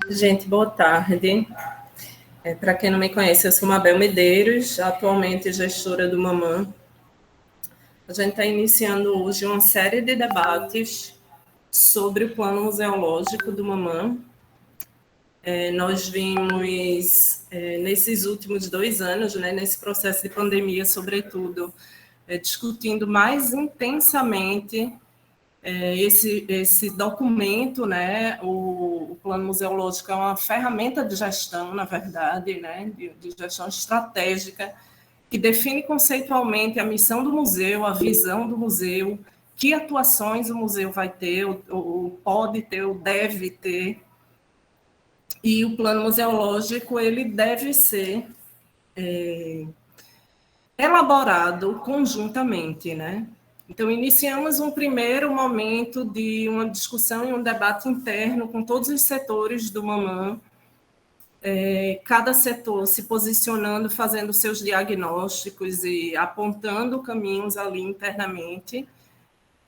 Gente, boa tarde. Para quem não me conhece, eu sou Mabel Medeiros, atualmente gestora do Mamã. A gente está iniciando hoje uma série de debates sobre o plano museológico do Mamã. Nós vimos, nesses últimos 2 anos, né, nesse processo de pandemia, sobretudo, discutindo mais intensamente esse documento, né, o plano museológico é uma ferramenta de gestão, na verdade, né, de gestão estratégica, que define conceitualmente a missão do museu, a visão do museu, que atuações o museu vai ter, ou pode ter, ou deve ter. E o plano museológico ele deve ser elaborado conjuntamente, né? Então, iniciamos um primeiro momento de uma discussão e um debate interno com todos os setores do Mamã, cada setor se posicionando, fazendo seus diagnósticos e apontando caminhos ali internamente,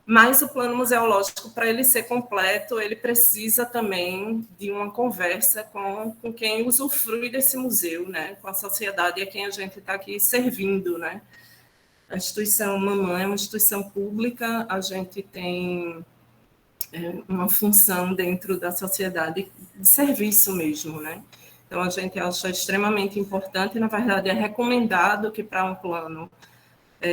mas o plano museológico, para ele ser completo, ele precisa também de uma conversa com quem usufrui desse museu, né? Com a sociedade a quem a gente está aqui servindo, né? A instituição Mamã é uma instituição pública, a gente tem uma função dentro da sociedade de serviço mesmo, né? Então, a gente acha extremamente importante, e, na verdade, é recomendado que para um plano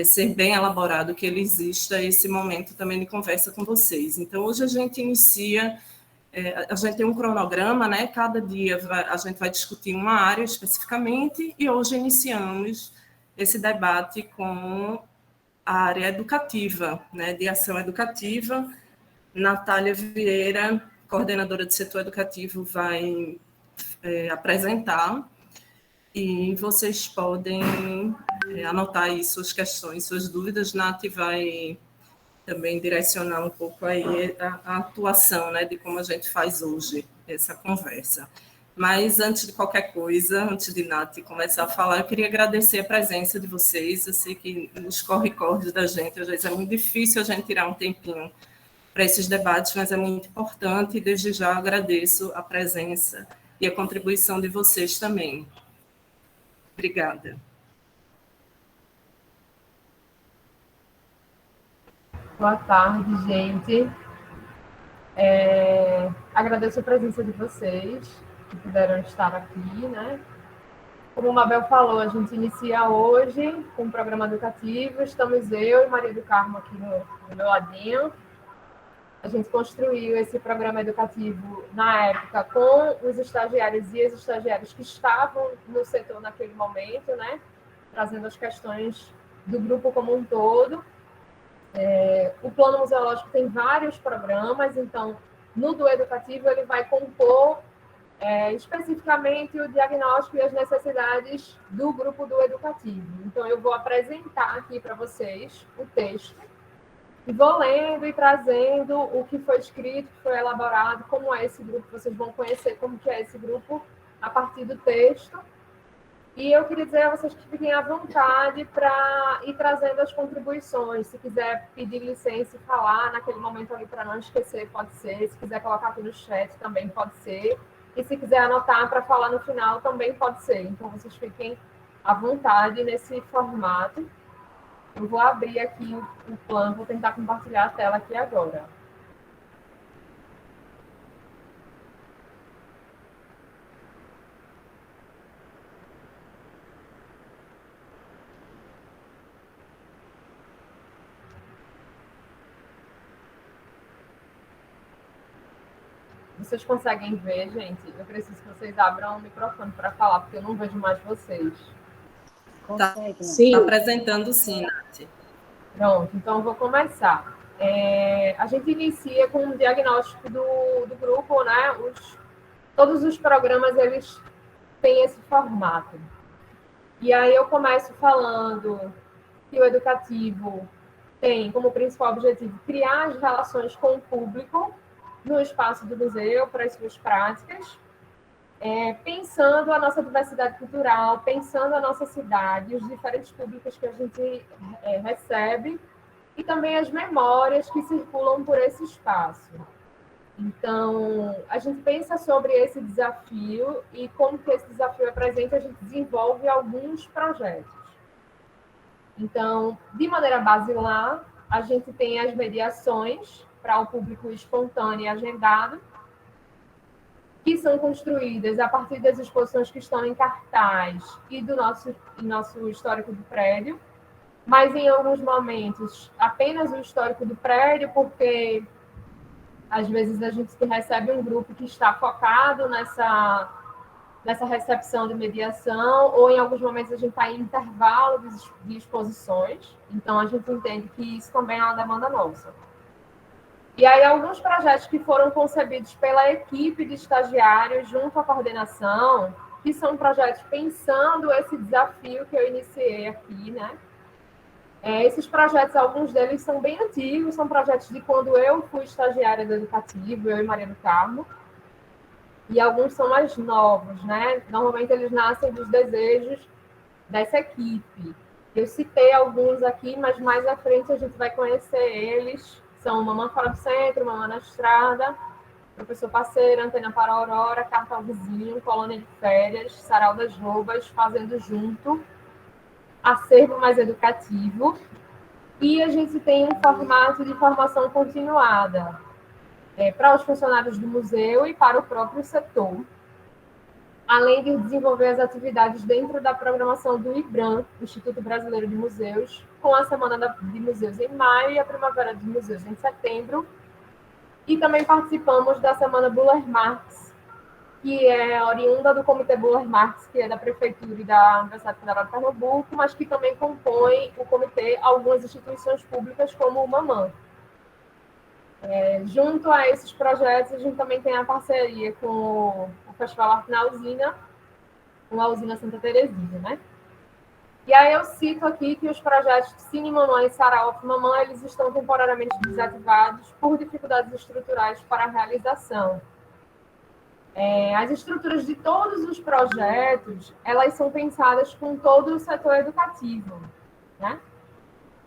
ser bem elaborado, que ele exista esse momento também de conversa com vocês. Então, hoje a gente inicia, a gente tem um cronograma, né? Cada dia a gente vai discutir uma área especificamente, e hoje iniciamos esse debate com a área educativa, né, de ação educativa. Natália Vieira, coordenadora do setor educativo, vai apresentar, e vocês podem anotar aí suas questões, suas dúvidas. Nath vai também direcionar um pouco aí a atuação, né, de como a gente faz hoje essa conversa. Mas, antes de qualquer coisa, antes de Nath começar a falar, eu queria agradecer a presença de vocês. Eu sei que nos corre-corres da gente, às vezes é muito difícil a gente tirar um tempinho para esses debates, mas é muito importante, e desde já agradeço a presença e a contribuição de vocês também. Obrigada. Boa tarde, gente. Agradeço a presença de vocês que puderam estar aqui, né? Como o Mabel falou, a gente inicia hoje com um programa educativo. Estamos eu e Maria do Carmo aqui no meu ladinho. A gente construiu esse programa educativo na época com os estagiários e as estagiárias que estavam no setor naquele momento, né? Trazendo as questões do grupo como um todo. O plano museológico tem vários programas, então, no do educativo, ele vai compor especificamente o diagnóstico e as necessidades do grupo do educativo. Então, eu vou apresentar aqui para vocês o texto, e vou lendo e trazendo o que foi escrito, que foi elaborado, como é esse grupo, vocês vão conhecer como que é esse grupo a partir do texto. E eu queria dizer a vocês que fiquem à vontade para ir trazendo as contribuições. Se quiser pedir licença e falar naquele momento ali para não esquecer, pode ser. Se quiser colocar aqui no chat, também pode ser. E se quiser anotar para falar no final, também pode ser. Então, vocês fiquem à vontade nesse formato. Eu vou abrir aqui o plano, vou tentar compartilhar a tela aqui agora. Vocês conseguem ver, gente? Eu preciso que vocês abram o microfone para falar, porque eu não vejo mais vocês. Consegue, sim. Está apresentando, sim, Nath. Pronto, então eu vou começar. A gente inicia com um diagnóstico do grupo, né? Todos os programas, eles têm esse formato. E aí eu começo falando que o educativo tem como principal objetivo criar as relações com o público no espaço do museu para as suas práticas, pensando a nossa diversidade cultural, pensando a nossa cidade, os diferentes públicos que a gente recebe, e também as memórias que circulam por esse espaço. Então, a gente pensa sobre esse desafio e como que esse desafio é presente, a gente desenvolve alguns projetos. Então, de maneira basilar, a gente tem as mediações para o público espontâneo e agendado, que são construídas a partir das exposições que estão em cartaz e do nosso histórico do prédio, mas em alguns momentos apenas o histórico do prédio, porque às vezes a gente recebe um grupo que está focado nessa recepção de mediação, ou em alguns momentos a gente está em intervalo de exposições, então a gente entende que isso também é uma demanda nossa. E aí, alguns projetos que foram concebidos pela equipe de estagiários junto à coordenação, que são projetos pensando esse desafio que eu iniciei aqui, né? Esses projetos, alguns deles são bem antigos, são projetos de quando eu fui estagiária do Educativo, eu e Maria do Carmo, e alguns são mais novos, né? Normalmente eles nascem dos desejos dessa equipe. Eu citei alguns aqui, mas mais à frente a gente vai conhecer eles. São Mamãe Fora do Centro, Mamãe na Estrada, Professor Parceiro, Antena para a Aurora, Carta ao Vizinho, Colônia de Férias, Sarau das Lobas, Fazendo Junto, Acervo Mais Educativo. E a gente tem um formato de formação continuada para os funcionários do museu e para o próprio setor, além de desenvolver as atividades dentro da programação do IBRAM, Instituto Brasileiro de Museus, com a Semana de Museus em maio e a Primavera de Museus em setembro. E também participamos da Semana Buller Marx, que é oriunda do Comitê Buller Marx, que é da Prefeitura e da Universidade Federal de Pernambuco, mas que também compõe o comitê algumas instituições públicas, como o Mamã. Junto a esses projetos, a gente também tem a parceria com o Festival Arte na Usina, com a Usina Santa Terezinha, né? E aí eu cito aqui que os projetos Cine Mamã e Sarau Mamã, eles estão temporariamente desativados por dificuldades estruturais para a realização. As estruturas de todos os projetos, elas são pensadas com todo o setor educativo, né?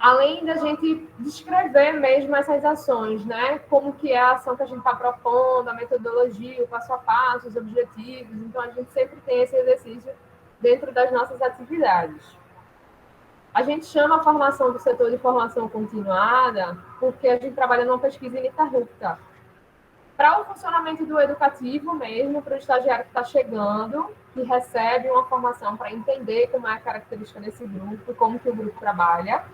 Além da gente descrever mesmo essas ações, né? Como que é a ação que a gente está propondo, a metodologia, o passo a passo, os objetivos. Então, a gente sempre tem esse exercício dentro das nossas atividades. A gente chama a formação do setor de formação continuada porque a gente trabalha numa pesquisa ininterrupta. Para o funcionamento do educativo mesmo, para o estagiário que está chegando, que recebe uma formação para entender como é a característica desse grupo, como que o grupo trabalha.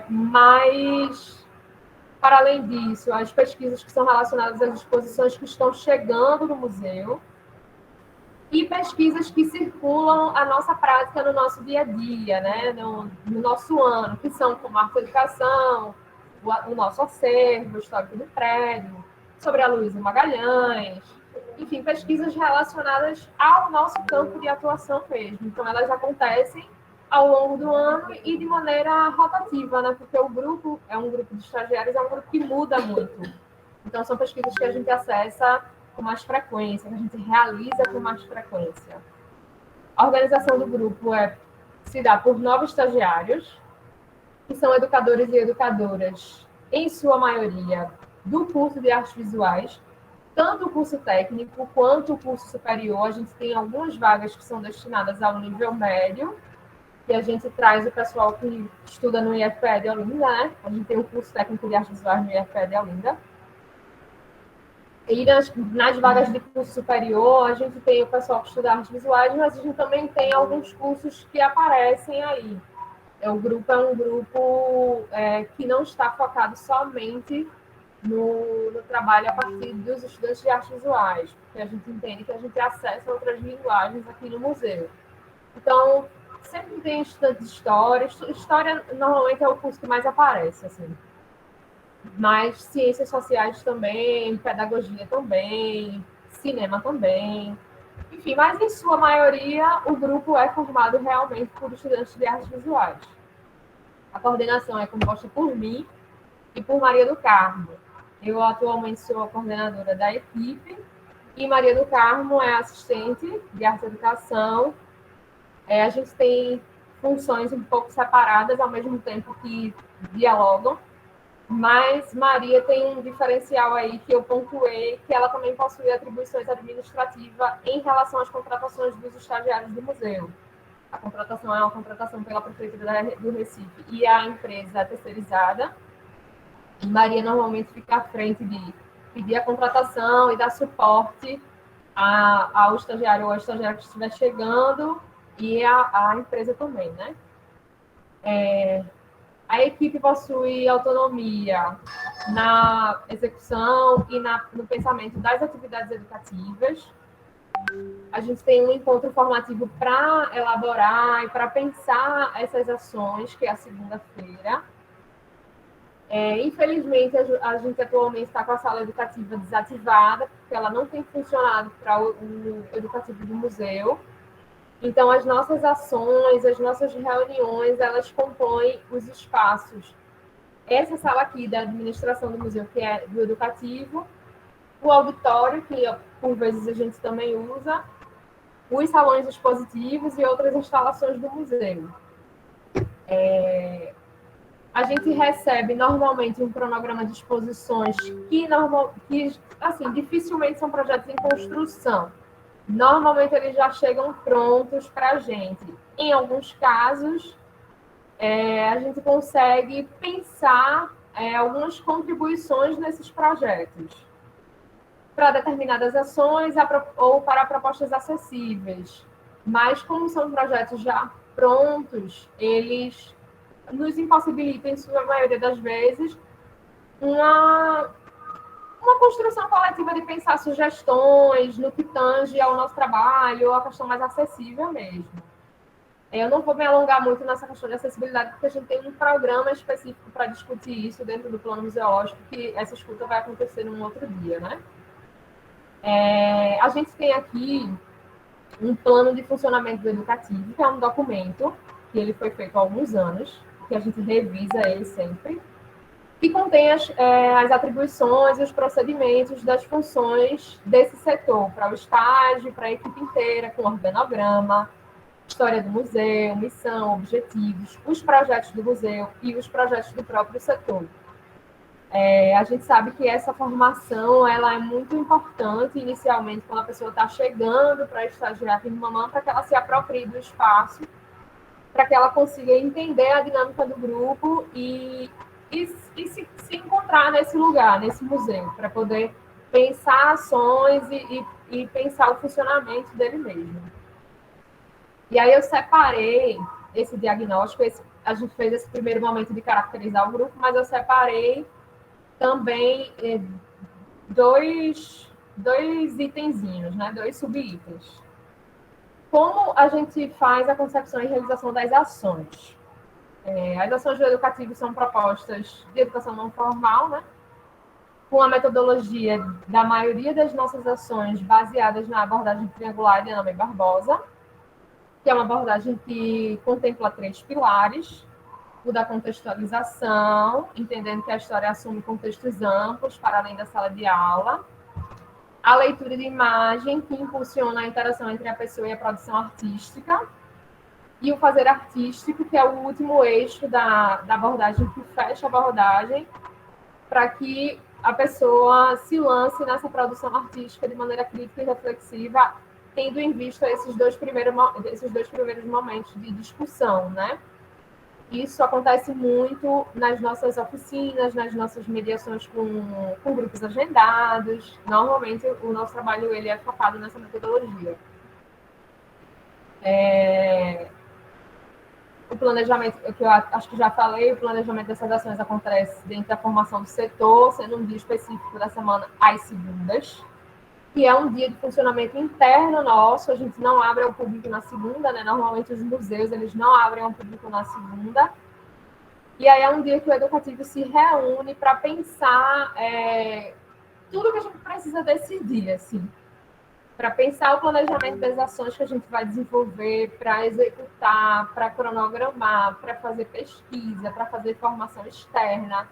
Mas, para além disso, as pesquisas que são relacionadas às exposições que estão chegando no museu e pesquisas que circulam a nossa prática no nosso dia a dia, né? no nosso ano, que são como a educação, o nosso acervo, o histórico do prédio, sobre a Luísa Magalhães, enfim, pesquisas relacionadas ao nosso campo de atuação mesmo. Então, elas acontecem ao longo do ano e de maneira rotativa, né? Porque o grupo é um grupo de estagiários, é um grupo que muda muito. Então, são pesquisas que a gente acessa com mais frequência, que a gente realiza com mais frequência. A organização do grupo se dá por 9 estagiários, que são educadores e educadoras, em sua maioria, do curso de artes visuais, tanto o curso técnico quanto o curso superior. A gente tem algumas vagas que são destinadas ao nível médio, que a gente traz o pessoal que estuda no IFPE de Olinda, né? A gente tem o curso técnico de artes visuais no IFPE de Olinda. E nas vagas de curso superior, a gente tem o pessoal que estuda artes visuais, mas a gente também tem alguns cursos que aparecem aí. O grupo é um grupo que não está focado somente no trabalho a partir dos estudantes de artes visuais, porque a gente entende que a gente acessa outras linguagens aqui no museu. Então, sempre tem estudante de história. História, normalmente, é o curso que mais aparece, assim. Mas ciências sociais também, pedagogia também, cinema também. Enfim, mas em sua maioria, o grupo é formado realmente por estudantes de artes visuais. A coordenação é composta por mim e por Maria do Carmo. Eu atualmente sou a coordenadora da equipe e Maria do Carmo é assistente de arte e educação. A gente tem funções um pouco separadas, ao mesmo tempo que dialogam, Mas Maria tem um diferencial aí que eu pontuei, que ela também possui atribuições administrativas em relação às contratações dos estagiários do museu. A contratação é uma contratação pela Prefeitura do Recife e a empresa é terceirizada. E Maria normalmente fica à frente de pedir a contratação e dar suporte ao estagiário ou à estagiária que estiver chegando e a empresa também, né? A equipe possui autonomia na execução e no pensamento das atividades educativas. A gente tem um encontro formativo para elaborar e para pensar essas ações, que é a segunda-feira. Infelizmente, a gente atualmente está com a sala educativa desativada, porque ela não tem funcionado para o educativo do museu. Então, as nossas ações, as nossas reuniões, elas compõem os espaços. Essa sala aqui da administração do museu, que é do educativo, o auditório, que por vezes a gente também usa, os salões expositivos e outras instalações do museu. A gente recebe normalmente um cronograma de exposições que assim, dificilmente são projetos em construção. Normalmente eles já chegam prontos para a gente. Em alguns casos, a gente consegue pensar algumas contribuições nesses projetos para determinadas ações ou para propostas acessíveis. Mas, como são projetos já prontos, eles nos impossibilitam, em sua maioria das vezes, uma construção coletiva de pensar sugestões no que tange ao nosso trabalho, ou a questão mais acessível mesmo. Eu não vou me alongar muito nessa questão de acessibilidade, porque a gente tem um programa específico para discutir isso dentro do plano museológico, que essa escuta vai acontecer num outro dia, né? A gente tem aqui um plano de funcionamento do educativo, que é um documento, que ele foi feito há alguns anos, que a gente revisa ele sempre, que contém as atribuições e os procedimentos das funções desse setor, para o estágio, para a equipe inteira, com organograma, história do museu, missão, objetivos, os projetos do museu e os projetos do próprio setor. A gente sabe que essa formação ela é muito importante inicialmente quando a pessoa está chegando para estagiar aqui no Mamã, para que ela se aproprie do espaço, para que ela consiga entender a dinâmica do grupo e se encontrar nesse lugar, nesse museu, para poder pensar ações e pensar o funcionamento dele mesmo. E aí eu separei esse diagnóstico, a gente fez esse primeiro momento de caracterizar o grupo, mas eu separei também dois itenzinhos, né? 2 subitens. Como a gente faz a concepção e realização das ações? As ações do educativo são propostas de educação não formal, né? Com a metodologia da maioria das nossas ações baseadas na abordagem triangular de Ana May Barbosa, que é uma abordagem que contempla 3 pilares: o da contextualização, entendendo que a história assume contextos amplos para além da sala de aula, a leitura de imagem, que impulsiona a interação entre a pessoa e a produção artística, e o fazer artístico, que é o último eixo da abordagem, que fecha a abordagem, para que a pessoa se lance nessa produção artística de maneira crítica e reflexiva, tendo em vista esses dois primeiros momentos de discussão, né? Isso acontece muito nas nossas oficinas, nas nossas mediações com grupos agendados. Normalmente, o nosso trabalho ele é focado nessa metodologia. O planejamento, que eu acho que já falei, o planejamento dessas ações acontece dentro da formação do setor, sendo um dia específico da semana às segundas, que é um dia de funcionamento interno nosso. A gente não abre ao público na segunda, né? Normalmente os museus eles não abrem ao público na segunda. E aí é um dia que o educativo se reúne para pensar tudo que a gente precisa decidir, assim, para pensar o planejamento das ações que a gente vai desenvolver, para executar, para cronogramar, para fazer pesquisa, para fazer formação externa.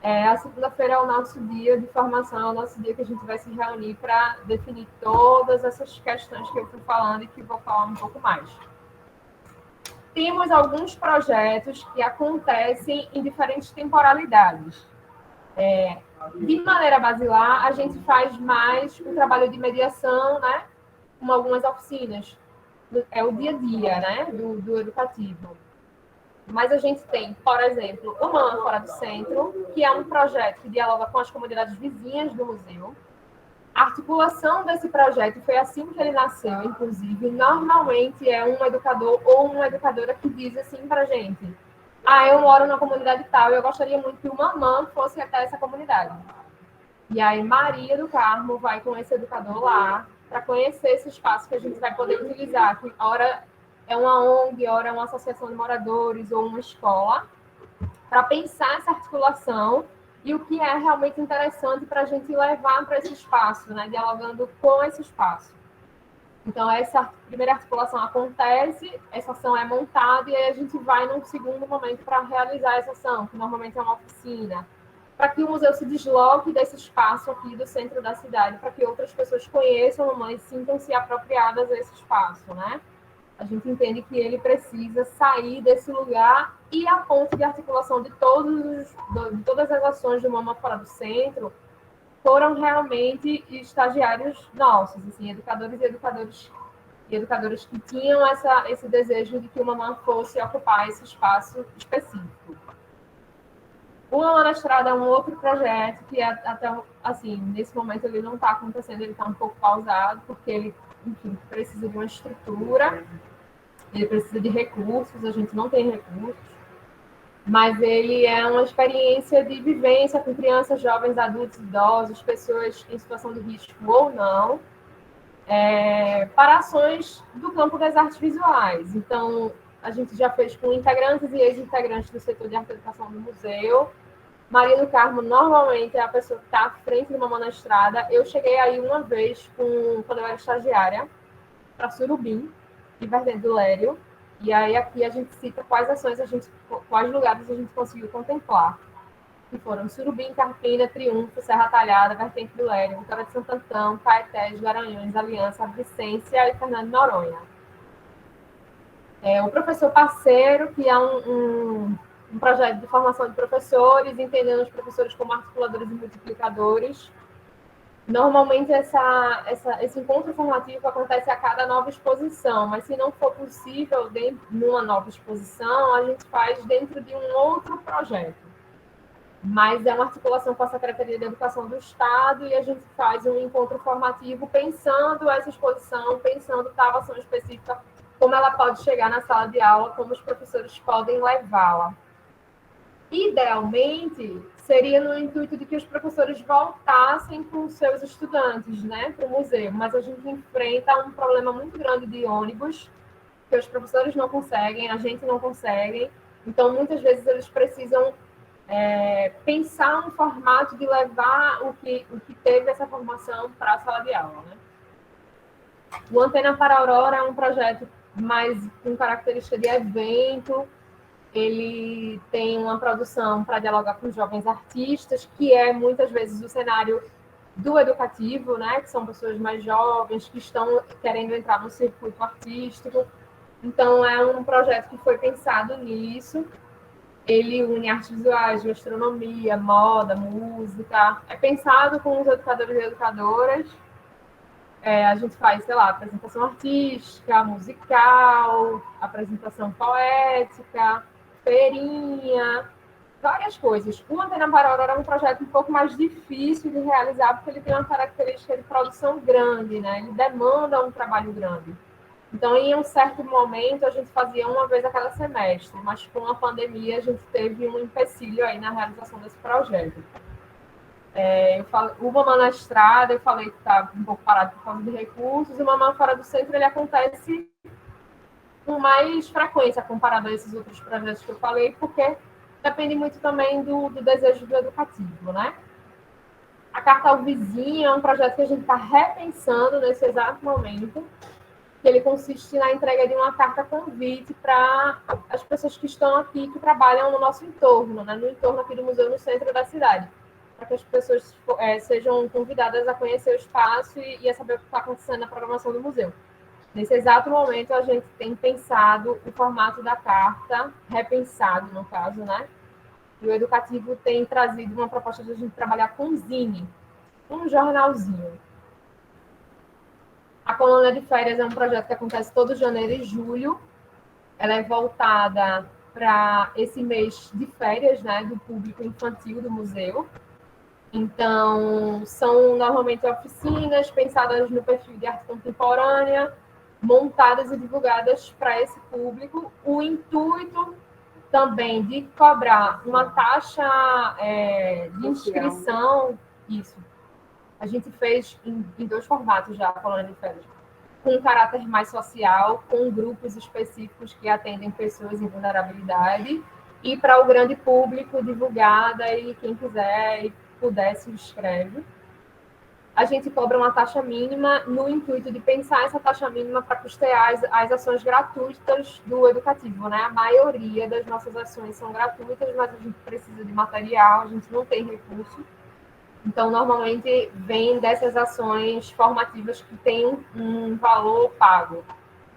A segunda-feira é o nosso dia de formação, é o nosso dia que a gente vai se reunir para definir todas essas questões que eu fui falando e que vou falar um pouco mais. Temos alguns projetos que acontecem em diferentes temporalidades. De maneira basilar, a gente faz mais o trabalho de mediação, né, com algumas oficinas. É o dia a dia, né, do educativo. Mas a gente tem, por exemplo, o MAN Fora do Centro, que é um projeto que dialoga com as comunidades vizinhas do museu. A articulação desse projeto foi assim que ele nasceu, inclusive. Normalmente é um educador ou uma educadora que diz assim para a gente: eu moro na comunidade tal e eu gostaria muito que o mamã fosse até essa comunidade. E aí Maria do Carmo vai com esse educador lá para conhecer esse espaço que a gente vai poder utilizar, que ora é uma ONG, ora é uma associação de moradores ou uma escola, para pensar essa articulação e o que é realmente interessante para a gente levar para esse espaço, né? Dialogando com esse espaço. Então, essa primeira articulação acontece, essa ação é montada e aí a gente vai num segundo momento para realizar essa ação, que normalmente é uma oficina, para que o museu se desloque desse espaço aqui do centro da cidade, para que outras pessoas conheçam o MAN e sintam-se apropriadas a esse espaço, né? A gente entende que ele precisa sair desse lugar e a ponte de articulação de todas as ações do Mama Fora do Centro foram realmente estagiários nossos, assim, educadores e educadoras que tinham esse desejo de que o Mamã fosse ocupar esse espaço específico. O Mamã na Estrada é um outro projeto que até, assim, nesse momento ele não está acontecendo, ele está um pouco pausado, porque ele, enfim, precisa de uma estrutura, ele precisa de recursos, a gente não tem recursos, mas ele é uma experiência de vivência com crianças, jovens, adultos, idosos, pessoas em situação de risco ou não, para ações do campo das artes visuais. Então, a gente já fez com integrantes e ex-integrantes do setor de arte e educação do museu. Maria do Carmo, normalmente, é a pessoa que está à frente de uma mão na estrada. Eu cheguei aí uma vez, quando eu era estagiária, para Surubim, de Verdadeiro do Lério. E aí aqui a gente cita quais ações quais lugares a gente conseguiu contemplar. Que foram Surubim, Carpina, Triunfo, Serra Talhada, Vertente do Lério, Vitória de Santo Antão, Caetés, Garanhuns, Aliança, Vicência e Fernando de Noronha. O professor parceiro, que é um projeto de formação de professores, entendendo os professores como articuladores e multiplicadores. Normalmente, esse encontro formativo acontece a cada nova exposição, mas se não for possível numa nova exposição, a gente faz dentro de um outro projeto. Mas é uma articulação com a Secretaria de Educação do Estado e a gente faz um encontro formativo pensando essa exposição, pensando tal ação específica, como ela pode chegar na sala de aula, como os professores podem levá-la. Idealmente, seria no intuito de que os professores voltassem com seus estudantes, né, para o museu, mas a gente enfrenta um problema muito grande de ônibus, que os professores não conseguem, a gente não consegue, então muitas vezes eles precisam pensar um formato de levar o que teve essa formação para a sala de aula, né? O Antena para a Aurora é um projeto mais com característica de evento. Ele tem uma produção para dialogar com jovens artistas, que é muitas vezes o cenário do educativo, né? Que são pessoas mais jovens que estão querendo entrar no circuito artístico. Então, é um projeto que foi pensado nisso. Ele une artes visuais, gastronomia, moda, música. É pensado com os educadores e educadoras. A gente faz, sei lá, apresentação artística, musical, apresentação poética, feirinha, várias coisas. O Antena para a Aurora é um projeto um pouco mais difícil de realizar, porque ele tem uma característica de produção grande, né? Ele demanda um trabalho grande. Então, em um certo momento, a gente fazia uma vez a cada semestre, mas com a pandemia a gente teve um empecilho aí na realização desse projeto. O Mamã na Estrada, eu falei que está um pouco parado por causa de recursos, e o Mamã Fora do Centro, ele acontece com mais frequência comparado a esses outros projetos que eu falei, porque depende muito também do desejo do educativo, né? A Carta ao Vizinho é um projeto que a gente está repensando nesse exato momento, que ele consiste na entrega de uma carta-convite para as pessoas que estão aqui, que trabalham no nosso entorno, né? No entorno aqui do museu, no centro da cidade, para que as pessoas sejam convidadas a conhecer o espaço e a saber o que está acontecendo na programação do museu. Nesse exato momento, a gente tem pensado o formato da carta, repensado, no caso, né? E o Educativo tem trazido uma proposta de a gente trabalhar com zine, um jornalzinho. A Colônia de Férias é um projeto que acontece todo janeiro e julho. Ela é voltada para esse mês de férias, né, do público infantil do museu. Então, são normalmente oficinas pensadas no perfil de arte contemporânea, montadas e divulgadas para esse público. O intuito também de cobrar uma taxa de inscrição, isso. A gente fez em 2 formatos já, a Colônia de Férias. Com um caráter mais social, com grupos específicos que atendem pessoas em vulnerabilidade, e para o grande público, divulgada, e quem quiser e puder se inscreve. A gente cobra uma taxa mínima no intuito de pensar essa taxa mínima para custear as ações gratuitas do Educativo, né? A maioria das nossas ações são gratuitas, mas a gente precisa de material, a gente não tem recurso. Então, normalmente, vem dessas ações formativas que têm um valor pago.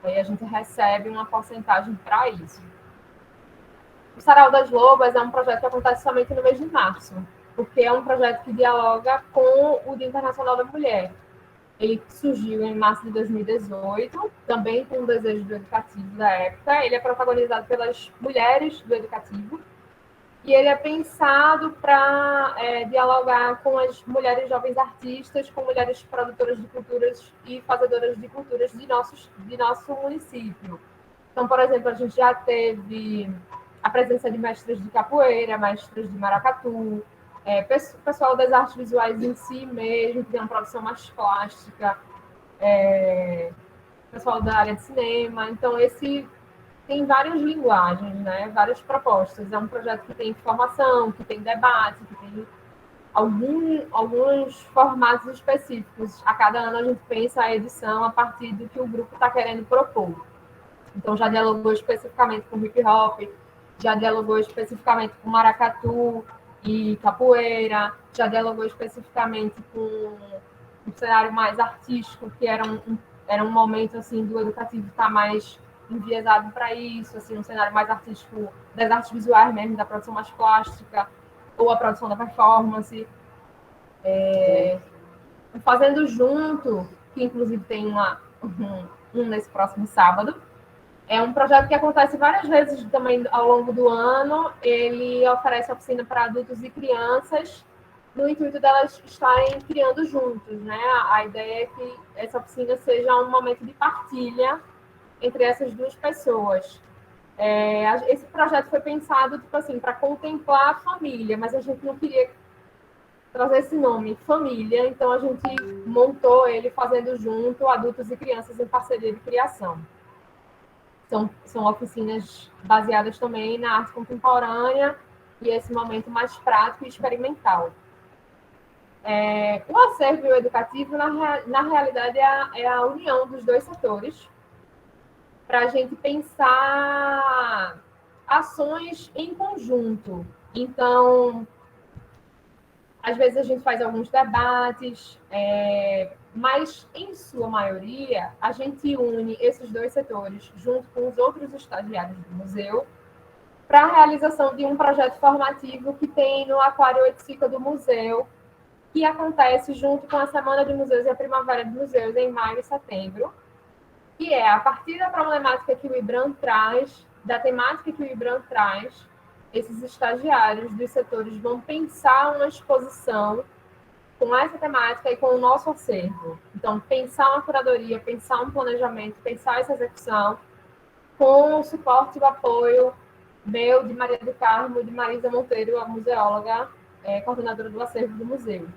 Aí a gente recebe uma porcentagem para isso. O Sarau das Lobas é um projeto que acontece somente no mês de março, porque é um projeto que dialoga com o Dia Internacional da Mulher. Ele surgiu em março de 2018, também com o desejo do Educativo da época. Ele é protagonizado pelas mulheres do Educativo, e ele é pensado para dialogar com as mulheres jovens artistas, com mulheres produtoras de culturas e fazedoras de culturas de nosso município. Então, por exemplo, a gente já teve a presença de mestres de capoeira, mestres de maracatu, pessoal das artes visuais em si mesmo, que tem uma produção mais plástica, pessoal da área de cinema. Então, esse tem várias linguagens, né? Várias propostas. É um projeto que tem informação, que tem debate, que tem alguns formatos específicos. A cada ano a gente pensa a edição a partir do que o grupo está querendo propor. Então, já dialogou especificamente com hip hop, já dialogou especificamente com maracatu e capoeira, já dialogou especificamente com um cenário mais artístico, que era um momento assim do Educativo estar mais enviesado para isso, assim, um cenário mais artístico, das artes visuais mesmo, da produção mais plástica, ou a produção da performance. Fazendo Junto, que inclusive tem um nesse próximo sábado, é um projeto que acontece várias vezes também ao longo do ano. Ele oferece oficina para adultos e crianças, no intuito delas estarem criando juntos, né? A ideia é que essa oficina seja um momento de partilha entre essas duas pessoas. Esse projeto foi pensado tipo assim, para contemplar a família, mas a gente não queria trazer esse nome, família, então a gente montou ele Fazendo Junto, adultos e crianças em parceria de criação. São oficinas baseadas também na arte contemporânea e esse momento mais prático e experimental. O acervo educativo, na realidade, é a união dos dois setores, para a gente pensar ações em conjunto. Então, às vezes a gente faz alguns debates, mas, em sua maioria, a gente une esses dois setores, junto com os outros estagiários do museu, para a realização de um projeto formativo que tem no Aquário Oiticica do museu, que acontece junto com a Semana de Museus e a Primavera de Museus, em maio e setembro, que é, a partir da problemática que o IBRAM traz, da temática que o IBRAM traz, esses estagiários dos setores vão pensar uma exposição com essa temática e com o nosso acervo. Então, pensar uma curadoria, pensar um planejamento, pensar essa execução, com o suporte e o apoio meu, de Maria do Carmo, de Marisa Monteiro, a museóloga, coordenadora do acervo do museu.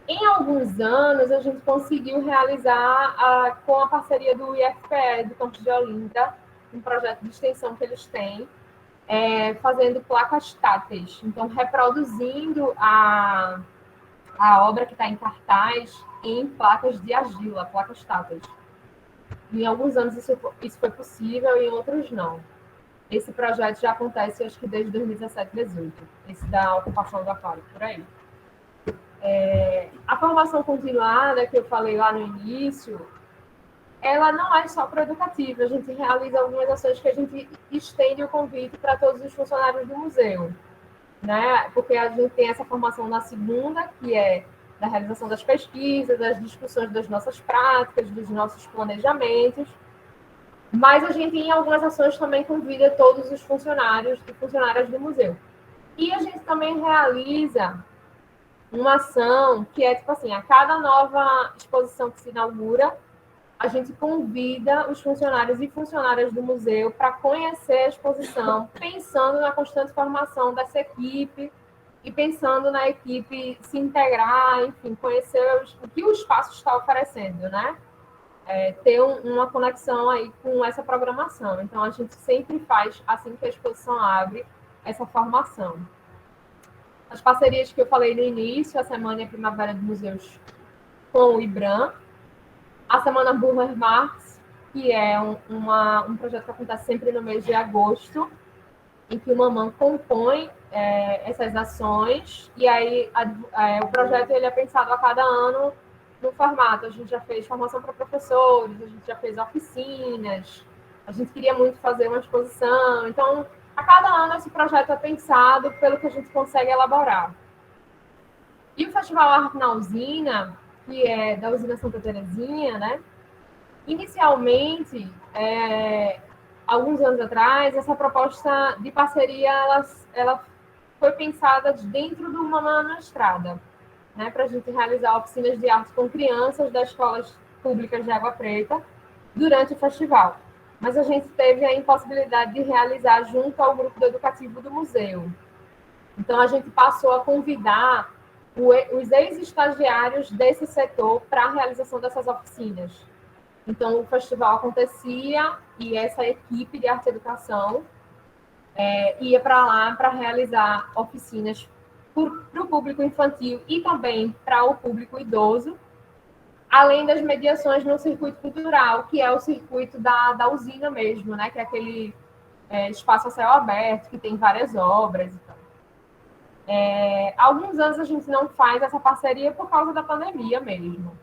Em alguns anos, a gente conseguiu realizar, com a parceria do IFPE, do Campus de Olinda, um projeto de extensão que eles têm, fazendo placas táteis. Então, reproduzindo a obra que está em cartaz em placas de argila, placas táteis. Em alguns anos isso foi possível, e em outros não. Esse projeto já acontece, acho que desde 2017, 2018. Esse da ocupação do aquário, por aí. A formação continuada, que eu falei lá no início, ela não é só para educativa. A gente realiza algumas ações que a gente estende o convite para todos os funcionários do museu. né? Porque a gente tem essa formação na segunda, que é da realização das pesquisas, das discussões das nossas práticas, dos nossos planejamentos, mas a gente, em algumas ações, também convida todos os funcionários e funcionárias do museu. E a gente também realiza uma ação que é, tipo assim, a cada nova exposição que se inaugura, a gente convida os funcionários e funcionárias do museu para conhecer a exposição, pensando na constante formação dessa equipe e pensando na equipe se integrar, enfim, conhecer o que o espaço está oferecendo, né? Ter uma conexão aí com essa programação. Então, a gente sempre faz, assim que a exposição abre, essa formação. As parcerias que eu falei no início, a Semana e a Primavera dos Museus com o IBRAM, a Semana Burger Marx, que é um projeto que acontece sempre no mês de agosto, em que o Mamam compõe essas ações, e aí o projeto ele é pensado a cada ano no formato. A gente já fez formação para professores, a gente já fez oficinas, a gente queria muito fazer uma exposição, então a cada ano esse projeto é pensado pelo que a gente consegue elaborar. E o Festival Arte na Usina, que é da Usina Santa Terezinha, né? Inicialmente, alguns anos atrás, essa proposta de parceria ela foi pensada dentro do Mamãe na Estrada, né, para a gente realizar oficinas de arte com crianças das escolas públicas de Água Preta durante o festival. Mas a gente teve a impossibilidade de realizar junto ao grupo educativo do museu. Então, a gente passou a convidar os ex-estagiários desse setor para a realização dessas oficinas. Então, o festival acontecia e essa equipe de arte e educação ia para lá para realizar oficinas para o público infantil e também para o público idoso, além das mediações no circuito cultural, que é o circuito da usina mesmo, né? Que é aquele espaço a céu aberto, que tem várias obras e tal. Há alguns anos a gente não faz essa parceria por causa da pandemia mesmo.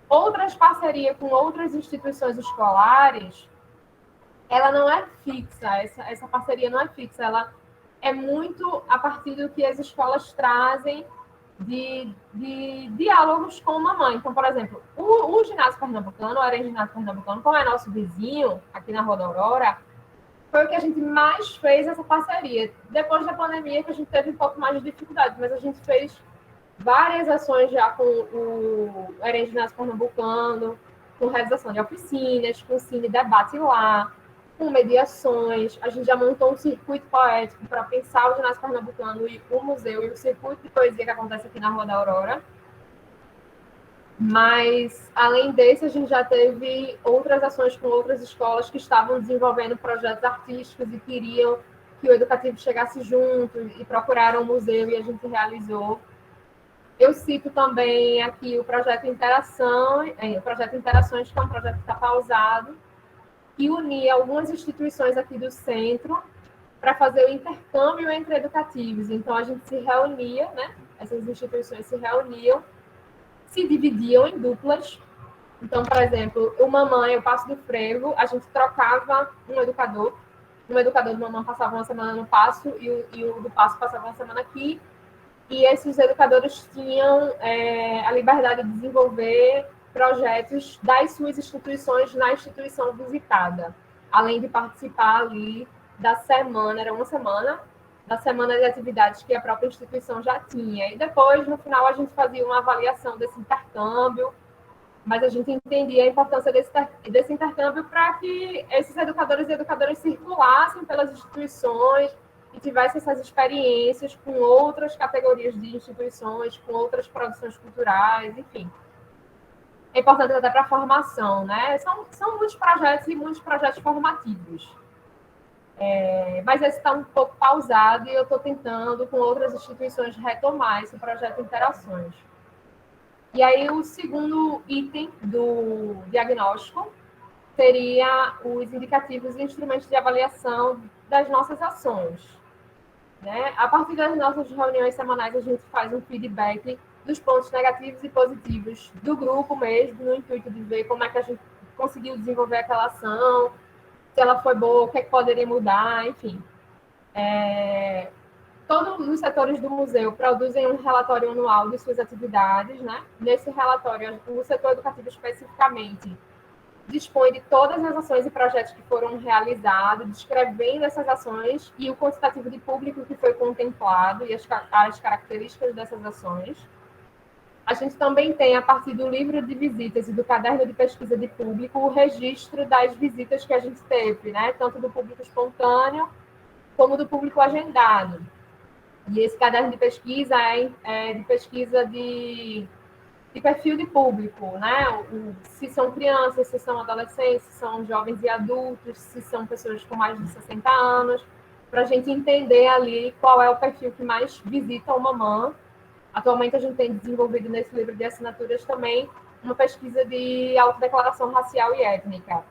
Outras parcerias com outras instituições escolares, ela não é fixa, essa parceria não é fixa, ela é muito a partir do que as escolas trazem de diálogos com a mamãe. Então, por exemplo, o ginásio pernambucano, o Arena Ginásio Pernambucano, como é nosso vizinho, aqui na Rua da Aurora, foi o que a gente mais fez essa parceria. Depois da pandemia, que a gente teve um pouco mais de dificuldade, mas a gente fez várias ações já com o Arena Ginásio Pernambucano, com realização de oficinas, com cine debate lá, com mediações. A gente já montou um circuito poético para pensar o ginásio pernambucano e o museu e o circuito de poesia que acontece aqui na Rua da Aurora. Mas, além desse, a gente já teve outras ações com outras escolas que estavam desenvolvendo projetos artísticos e queriam que o educativo chegasse junto e procuraram o museu e a gente realizou. Eu cito também aqui o projeto Interações, que é um projeto que está pausado, e unir algumas instituições aqui do centro para fazer o intercâmbio entre educativos. Então, a gente se reunia, né? Essas instituições se reuniam, se dividiam em duplas. Então, por exemplo, o Mamãe, o Passo do Frevo, a gente trocava um educador do Mamãe passava uma semana no Passo e o do Passo passava uma semana aqui, e esses educadores tinham a liberdade de desenvolver projetos das suas instituições na instituição visitada, além de participar ali da semana, era uma semana, da semana de atividades que a própria instituição já tinha. E depois, no final, a gente fazia uma avaliação desse intercâmbio, mas a gente entendia a importância desse intercâmbio para que esses educadores e educadoras circulassem pelas instituições e tivessem essas experiências com outras categorias de instituições, com outras produções culturais, enfim. É importante até para a formação, né? São muitos projetos e muitos projetos formativos. Mas esse está um pouco pausado e eu estou tentando, com outras instituições, retomar esse projeto Interações. E aí, o segundo item do diagnóstico seria os indicativos e instrumentos de avaliação das nossas ações. Né? A partir das nossas reuniões semanais, a gente faz um feedback dos pontos negativos e positivos do grupo mesmo, no intuito de ver como é que a gente conseguiu desenvolver aquela ação, se ela foi boa, o que é que poderia mudar, enfim. todos os setores do museu produzem um relatório anual de suas atividades, né? Nesse relatório, o setor educativo especificamente dispõe de todas as ações e projetos que foram realizados, descrevendo essas ações e o quantitativo de público que foi contemplado e as características dessas ações. A gente também tem, a partir do livro de visitas e do caderno de pesquisa de público, o registro das visitas que a gente teve, né? Tanto do público espontâneo como do público agendado. E esse caderno de pesquisa é de pesquisa de perfil de público, né? Se são crianças, se são adolescentes, se são jovens e adultos, se são pessoas com mais de 60 anos, para a gente entender ali qual é o perfil que mais visita o Mamã. Atualmente, a gente tem desenvolvido nesse livro de assinaturas também uma pesquisa de autodeclaração racial e étnica.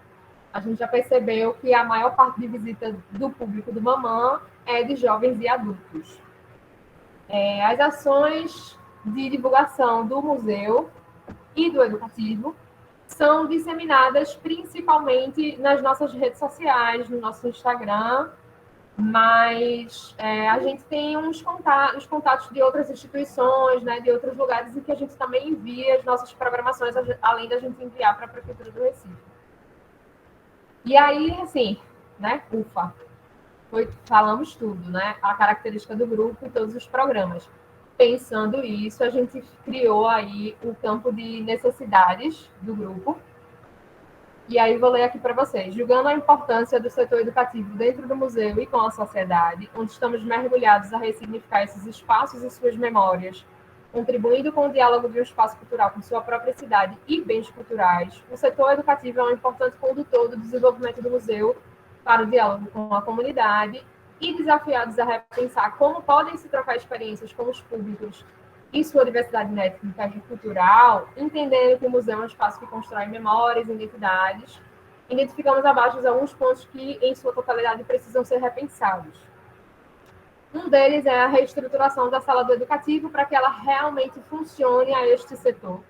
A gente já percebeu que a maior parte de visita do público do Mamã é de jovens e adultos. As ações de divulgação do museu e do educativo são disseminadas principalmente nas nossas redes sociais, no nosso Instagram, mas a gente tem os contatos de outras instituições, né, de outros lugares em que a gente também envia as nossas programações, além da gente enviar para a Prefeitura do Recife. E aí, assim, né, ufa, falamos tudo, né, a característica do grupo e todos os programas. Pensando isso, a gente criou aí o campo de necessidades do grupo. E aí vou ler aqui para vocês. Julgando a importância do setor educativo dentro do museu e com a sociedade, onde estamos mergulhados a ressignificar esses espaços e suas memórias, contribuindo com o diálogo de um espaço cultural com sua própria cidade e bens culturais, o setor educativo é um importante condutor do desenvolvimento do museu para o diálogo com a comunidade e desafiados a repensar como podem se trocar experiências com os públicos e sua diversidade étnica e cultural, entendendo que o museu é um espaço que constrói memórias e identidades, identificamos abaixo alguns pontos que, em sua totalidade, precisam ser repensados. Um deles é a reestruturação da sala do educativo para que ela realmente funcione a este setor.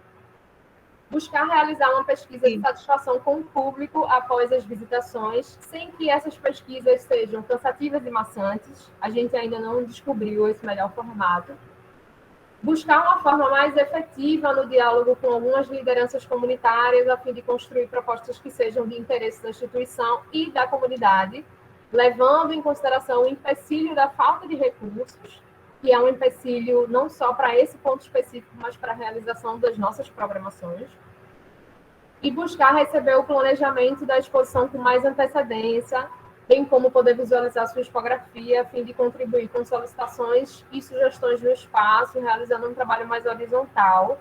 Buscar realizar uma pesquisa de satisfação com o público após as visitações, sem que essas pesquisas sejam cansativas e maçantes. A gente ainda não descobriu esse melhor formato. Buscar uma forma mais efetiva no diálogo com algumas lideranças comunitárias, a fim de construir propostas que sejam de interesse da instituição e da comunidade, levando em consideração o empecilho da falta de recursos, que é um empecilho não só para esse ponto específico, mas para a realização das nossas programações. E buscar receber o planejamento da exposição com mais antecedência, bem como poder visualizar sua expografia, a fim de contribuir com solicitações e sugestões no espaço, realizando um trabalho mais horizontal,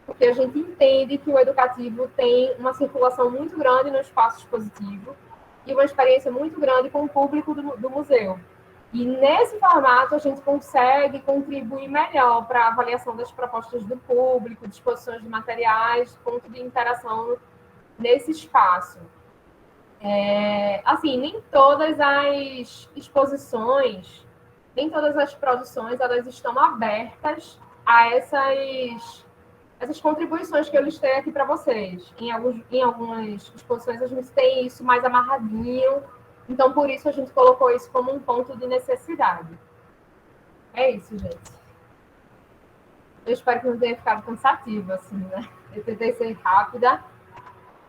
porque a gente entende que o educativo tem uma circulação muito grande no espaço expositivo e uma experiência muito grande com o público do museu. E nesse formato a gente consegue contribuir melhor para a avaliação das propostas do público, disposições de materiais, ponto de interação nesse espaço. Assim, nem todas as exposições, nem todas as produções, elas estão abertas a essas contribuições que eu listei aqui para vocês. Em algumas exposições a gente tem isso mais amarradinho, então por isso a gente colocou isso como um ponto de necessidade. É isso, gente. Eu espero que não tenha ficado cansativo, assim, né? Eu tentei ser rápida,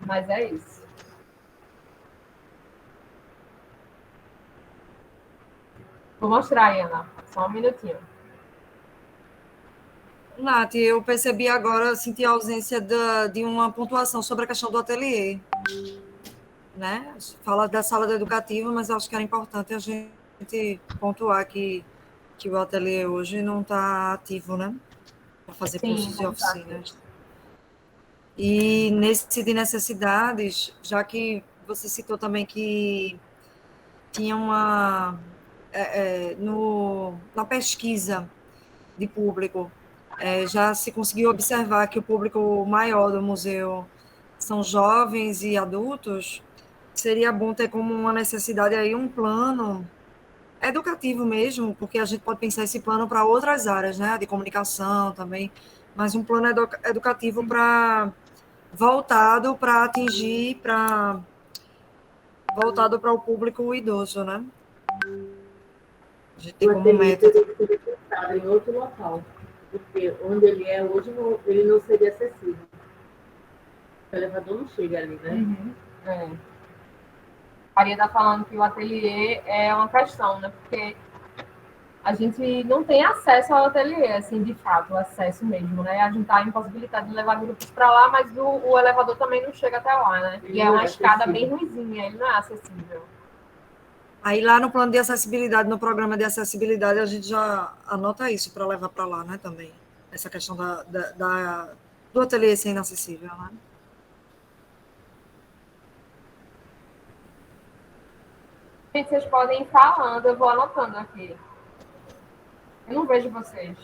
mas é isso. Vou mostrar, Ana. Só um minutinho. Nath, eu percebi agora, senti a ausência de uma pontuação sobre a questão do ateliê. Né? Fala da sala educativa, mas acho que era importante a gente pontuar que o ateliê hoje não está ativo, né? Para fazer cursos e oficinas. E nesse de necessidades, já que você citou também que tinha uma... na pesquisa de público, já se conseguiu observar que o público maior do museu são jovens e adultos. Seria bom ter como uma necessidade aí um plano educativo mesmo, porque a gente pode pensar esse plano para outras áreas, né, de comunicação também, mas um plano educativo voltado para atingir, voltado para o público idoso, né? A gente tem O como ateliê meta. teria que ser pensado em outro local, porque onde ele é hoje, ele não seria acessível. O elevador não chega ali, né? Uhum. É. Maria está falando que o ateliê é uma questão, né? Porque a gente não tem acesso ao ateliê, assim, de fato, o acesso mesmo, né? A gente está impossibilitado de levar grupos para lá, mas o elevador também não chega até lá, né? Ele E é não uma é escada acessível. bem ruinzinha, ele não é acessível. Aí lá no plano de acessibilidade, no programa de acessibilidade, a gente já anota isso para levar para lá, né, também. Essa questão do ateliê ser inacessível, né? Gente, vocês podem ir falando, eu vou anotando aqui. Eu não vejo vocês.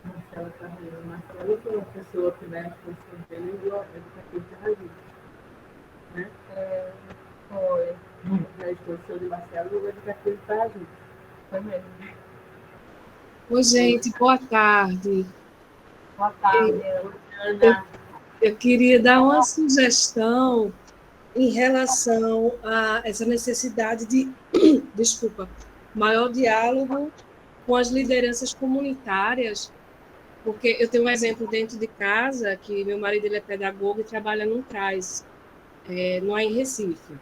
Marcelo Carreiro. Marcelo foi uma pessoa que, né, foi dele do educativo de Raiz, né? Foi. Da exposição de Marcelo do educativo de Raiz. Foi mesmo. Oi, gente, boa tarde. Boa tarde. Ana, Eu queria dar uma sugestão em relação a essa necessidade de, desculpa, maior diálogo com as lideranças comunitárias, porque eu tenho um exemplo dentro de casa, que meu marido ele é pedagogo e trabalha num CRAS, não é em Recife.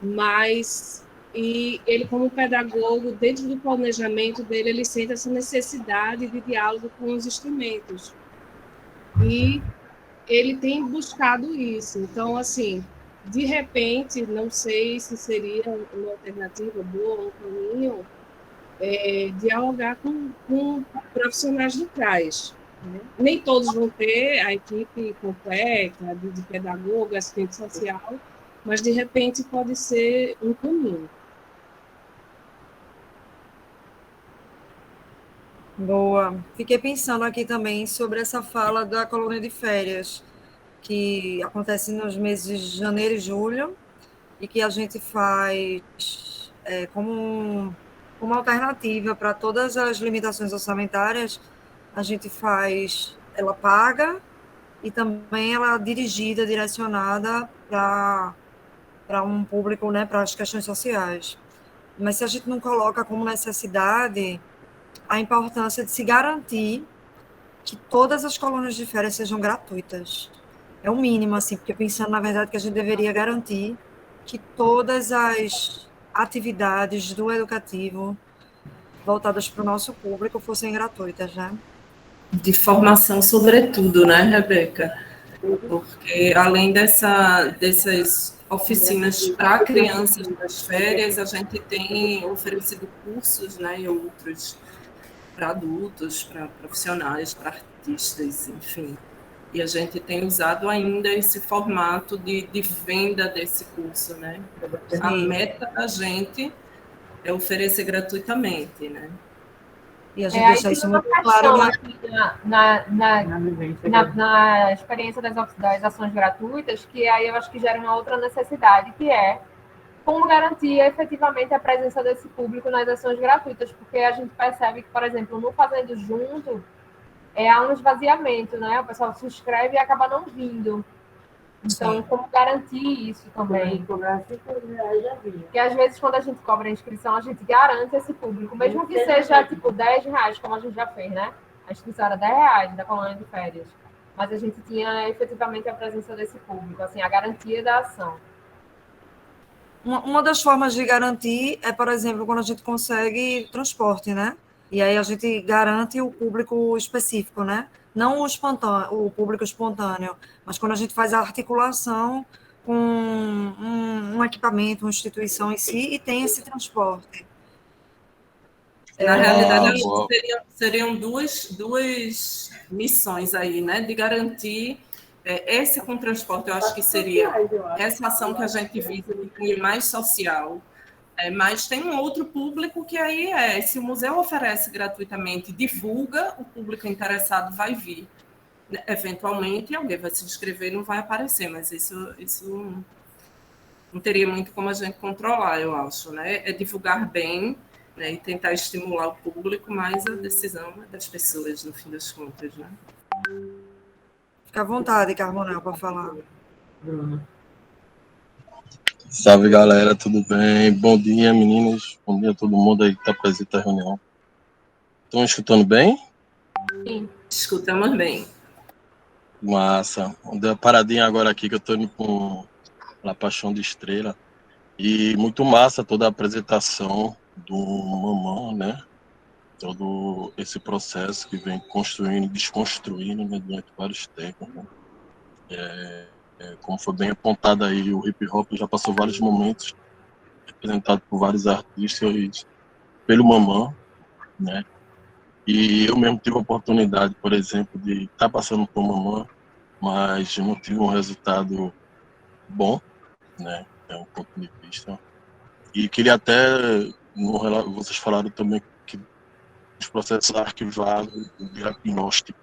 Mas, e ele como pedagogo, dentro do planejamento dele, ele sente essa necessidade de diálogo com os instrumentos. E ele tem buscado isso. Então, assim, de repente, não sei se seria uma alternativa boa, um caminho, dialogar com profissionais do CRAS. Né? Nem todos vão ter a equipe completa de pedagogo, assistente social, mas, de repente, pode ser um caminho. Boa. Fiquei pensando aqui também sobre essa fala da colônia de férias, que acontece nos meses de janeiro e julho, e que a gente faz como alternativa para todas as limitações orçamentárias, a gente faz ela paga e também ela dirigida, direcionada para um público, né, para as questões sociais. Mas se a gente não coloca como necessidade a importância de se garantir que todas as colônias de férias sejam gratuitas. É o mínimo, assim, porque pensando, na verdade, que a gente deveria garantir que todas as atividades do educativo voltadas para o nosso público fossem gratuitas, né? De formação, sobretudo, né, Rebeca? Porque além dessas oficinas para crianças das férias, a gente tem oferecido cursos, né, e outros para adultos, para profissionais, para artistas, enfim. E a gente tem usado ainda esse formato de venda desse curso, né? A meta da gente é oferecer gratuitamente, né? E a gente Aí deixar tem isso uma muito claro questão aqui na na experiência das ações gratuitas, que aí eu acho que gera uma outra necessidade, que é como garantir efetivamente a presença desse público nas ações gratuitas, porque a gente percebe que, por exemplo, no Fazendo Junto, há um esvaziamento, né? O pessoal se inscreve e acaba não vindo. Então, Sim. como garantir isso também? cobrar R$5 já vinha. Porque às vezes, quando a gente cobra a inscrição, a gente garante esse público, mesmo que seja tipo R$10, como a gente já fez, né? A inscrição era R$10 da colônia de férias. Mas a gente tinha efetivamente a presença desse público, assim, a garantia da ação. Uma das formas de garantir é, por exemplo, quando a gente consegue transporte, né? E aí a gente garante o público específico, né? Não o público espontâneo, mas quando a gente faz a articulação com um equipamento, uma instituição em si, e tem esse transporte. Na realidade, Ah, acho boa. que seriam duas missões aí, né? De garantir esse com transporte, eu acho que seria essa ação que a gente visa de cunho mais social. Mas tem um outro público que aí se o museu oferece gratuitamente, divulga, o público interessado vai vir. Eventualmente, alguém vai se inscrever e não vai aparecer, mas isso não teria muito como a gente controlar, eu acho, né? É divulgar bem, né, e tentar estimular o público, mas a decisão é das pessoas, no fim das contas, né? Fica à vontade, Carbonel, para falar. Bruna. Salve galera, tudo bem? Bom dia meninas, bom dia a todo mundo aí que está presente na reunião. Estão escutando bem? Sim, escutamos bem. Massa. Deu uma paradinha agora aqui que eu estou indo com La Paixão de Estrela e muito massa toda a apresentação do Mamã, né? Todo esse processo que vem construindo e desconstruindo, né, durante vários tempos, né? Como foi bem apontado aí, o hip hop já passou vários momentos representado por vários artistas pelo Mamã, né? E eu mesmo tive a oportunidade, por exemplo, de estar passando por Mamã, mas não tive um resultado bom, né? É um ponto de vista. E queria até, vocês falaram também que os processos arquivados, o diagnóstico.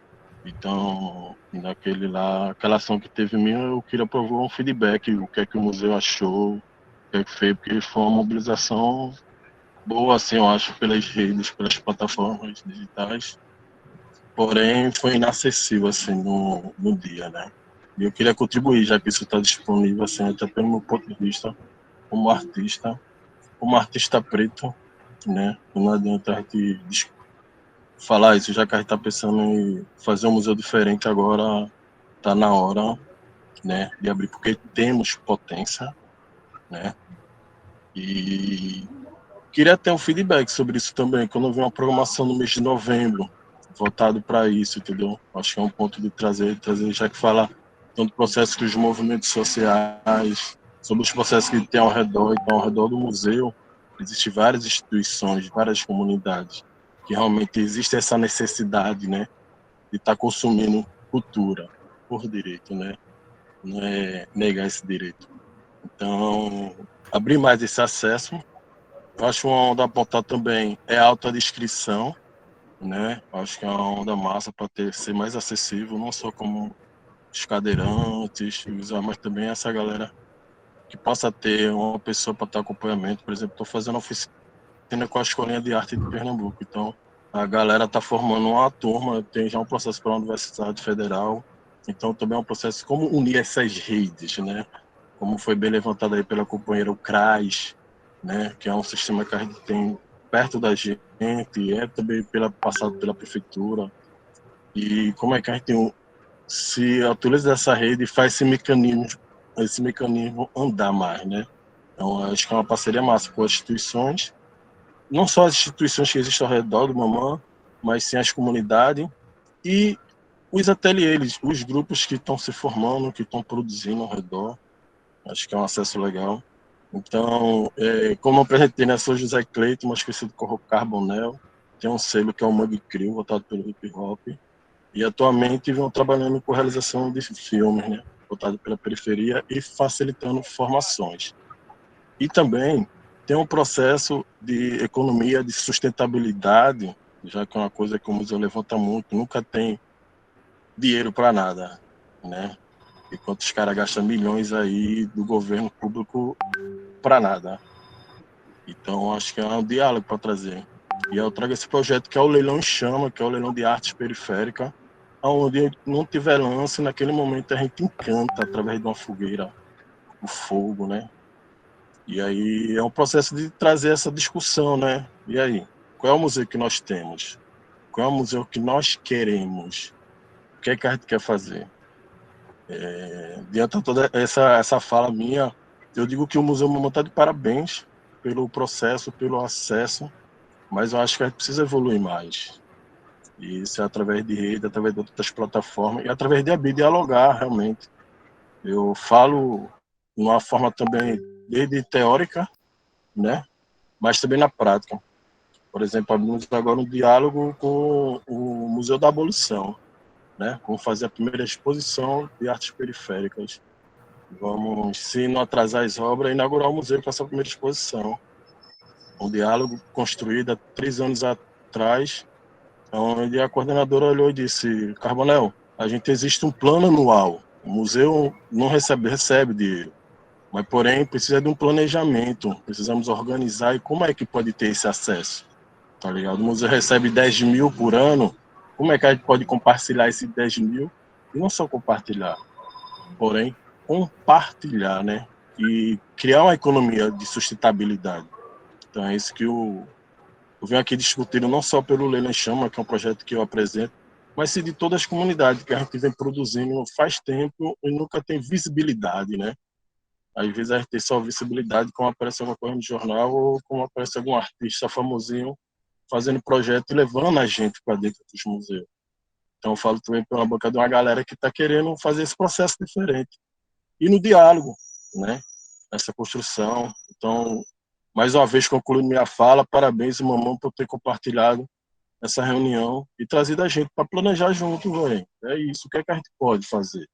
Então, naquele lá, aquela ação que teve minha, eu queria provar um feedback, o que é que o museu achou, o que é que fez, porque foi uma mobilização boa, assim, eu acho, pelas redes, pelas plataformas digitais. Porém, foi inacessível, assim, no dia, né? E eu queria contribuir, já que isso está disponível, assim, até pelo meu ponto de vista, como artista preto, né? Não adianta a gente falar isso, já que a gente está pensando em fazer um museu diferente agora, está na hora, né, de abrir, porque temos potência, né? E queria ter um feedback sobre isso também, quando eu vi uma programação no mês de novembro, voltado para isso, entendeu? Acho que é um ponto de trazer, já que fala tanto processos que os movimentos sociais, sobre os processos que tem ao redor, então ao redor do museu, existem várias instituições, várias comunidades, que realmente existe essa necessidade, né, de estar consumindo cultura por direito, né? Não é negar esse direito. Então, abrir mais esse acesso. Eu acho uma onda a apontar também é a autodescrição, né? Eu acho que é uma onda massa para ser mais acessível, não só como os cadeirantes, mas também essa galera que possa ter uma pessoa para estar acompanhamento. Por exemplo, estou fazendo oficina com a Escolinha de Arte de Pernambuco, então a galera está formando uma turma, tem já um processo para a Universidade Federal, então também é um processo como unir essas redes, né? Como foi bem levantado aí pela companheira o CRAS, né, que é um sistema que a gente tem perto da gente, é também passado pela prefeitura, e como é que a gente se utiliza dessa rede e faz esse mecanismo andar mais, né? Então, acho que é uma parceria massa com as instituições, não só as instituições que existem ao redor do Mamã, mas sim as comunidades e os ateliês, os grupos que estão se formando, que estão produzindo ao redor. Acho que é um acesso legal. Então, como eu apresentei, né, sou José Cleiton, mais conhecido como Carbonel, tem um selo que é o Mug Crew, voltado pelo hip hop, e atualmente venho trabalhando com realização de filmes, né, voltado pela periferia e facilitando formações. E também tem um processo de economia, de sustentabilidade, já que é uma coisa que o museu levanta muito, nunca tem dinheiro para nada, né? Enquanto os caras gastam milhões aí do governo público para nada. Então, acho que é um diálogo para trazer. E eu trago esse projeto que é o Leilão em Chama, que é o Leilão de Artes Periférica, onde não tiver lance, naquele momento a gente encanta através de uma fogueira, o fogo, né? E aí é um processo de trazer essa discussão, né? E aí, qual é o museu que nós temos? Qual é o museu que nós queremos? O que é que a gente quer fazer? Diante de toda essa fala minha, eu digo que o Museu Mamãe está de parabéns pelo processo, pelo acesso, mas eu acho que a gente precisa evoluir mais. E isso é através de rede, através de outras plataformas e através de abrir, dialogar realmente. Eu falo de uma forma também desde teórica, né, mas também na prática. Por exemplo, abrimos agora um diálogo com o Museu da Abolição, né, como fazer a primeira exposição de artes periféricas. Vamos, se não atrasar as obras, inaugurar o museu com essa primeira exposição. Um diálogo construído há 3 anos atrás, onde a coordenadora olhou e disse: Carbonel, a gente existe um plano anual. O museu não recebe dinheiro, mas porém precisa de um planejamento. Precisamos organizar e como é que pode ter esse acesso? Tá ligado? O museu recebe 10 mil por ano. Como é que a gente pode compartilhar esses 10 mil? E não só compartilhar, porém compartilhar, né? e criar uma economia de sustentabilidade. Então é isso que eu venho aqui discutindo, não só pelo Leila em Chama, que é um projeto que eu apresento, mas sim de todas as comunidades que a gente vem produzindo faz tempo e nunca tem visibilidade, né? Às vezes a gente tem só visibilidade quando aparece alguma coisa no jornal ou quando aparece algum artista famosinho fazendo projeto e levando a gente para dentro dos museus. Então eu falo também pela boca de uma galera que está querendo fazer esse processo diferente. E no diálogo, né? Essa construção. Então, mais uma vez, concluindo minha fala, parabéns, mamãe, por ter compartilhado essa reunião e trazido a gente para planejar junto, velho. É isso, o que é que a gente pode fazer?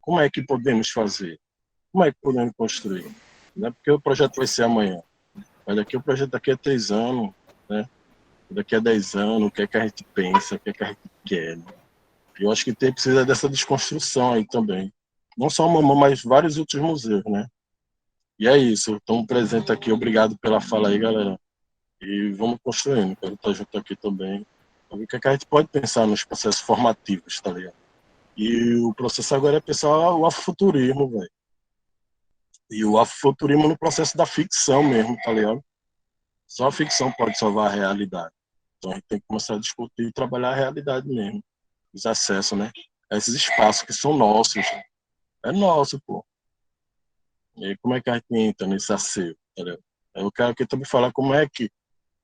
Como é que podemos fazer? Como é que podemos construir? Não é porque o projeto vai ser amanhã, mas o projeto daqui a 3 anos, né? Daqui a 10 anos, o que é que a gente pensa, o que é que a gente quer. Né? Eu acho que precisa dessa desconstrução aí também. Não só o Mamã, mas vários outros museus, né? E é isso, estamos presentes aqui, obrigado pela fala aí, galera. E vamos construindo, quero estar junto aqui também. O que é que a gente pode pensar nos processos formativos, tá ligado? E o processo agora é pensar o afrofuturismo, velho. E o afrofuturismo no processo da ficção mesmo, tá ligado? Só a ficção pode salvar a realidade. Então a gente tem que começar a discutir e trabalhar a realidade mesmo. Os acessos, né? A esses espaços que são nossos. É nosso, pô. E aí, como é que a gente entra nesse acervo, tá ligado? Eu quero aqui também falar como é que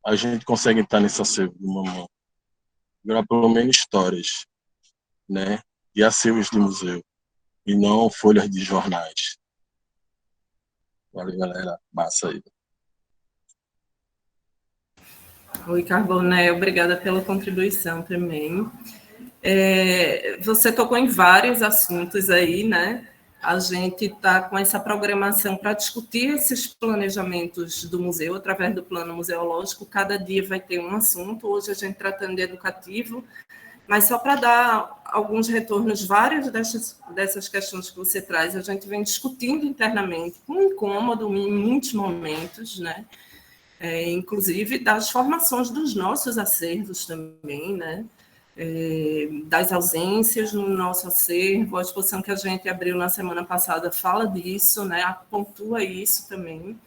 a gente consegue entrar nesse acervo do Mamãe. Virar pelo menos histórias, né? E acervos de museu. E não folhas de jornais. Valeu, galera. Massa aí. Oi, Carboné, obrigada pela contribuição também. Você tocou em vários assuntos aí, né? A gente está com essa programação para discutir esses planejamentos do museu através do plano museológico. Cada dia vai ter um assunto. Hoje a gente tratando de educativo, mas só para dar alguns retornos, várias dessas questões que você traz, a gente vem discutindo internamente, com incômodo em muitos momentos, né? Inclusive das formações dos nossos acervos também, né? Das ausências no nosso acervo, a exposição que a gente abriu na semana passada fala disso, né? Pontua isso também.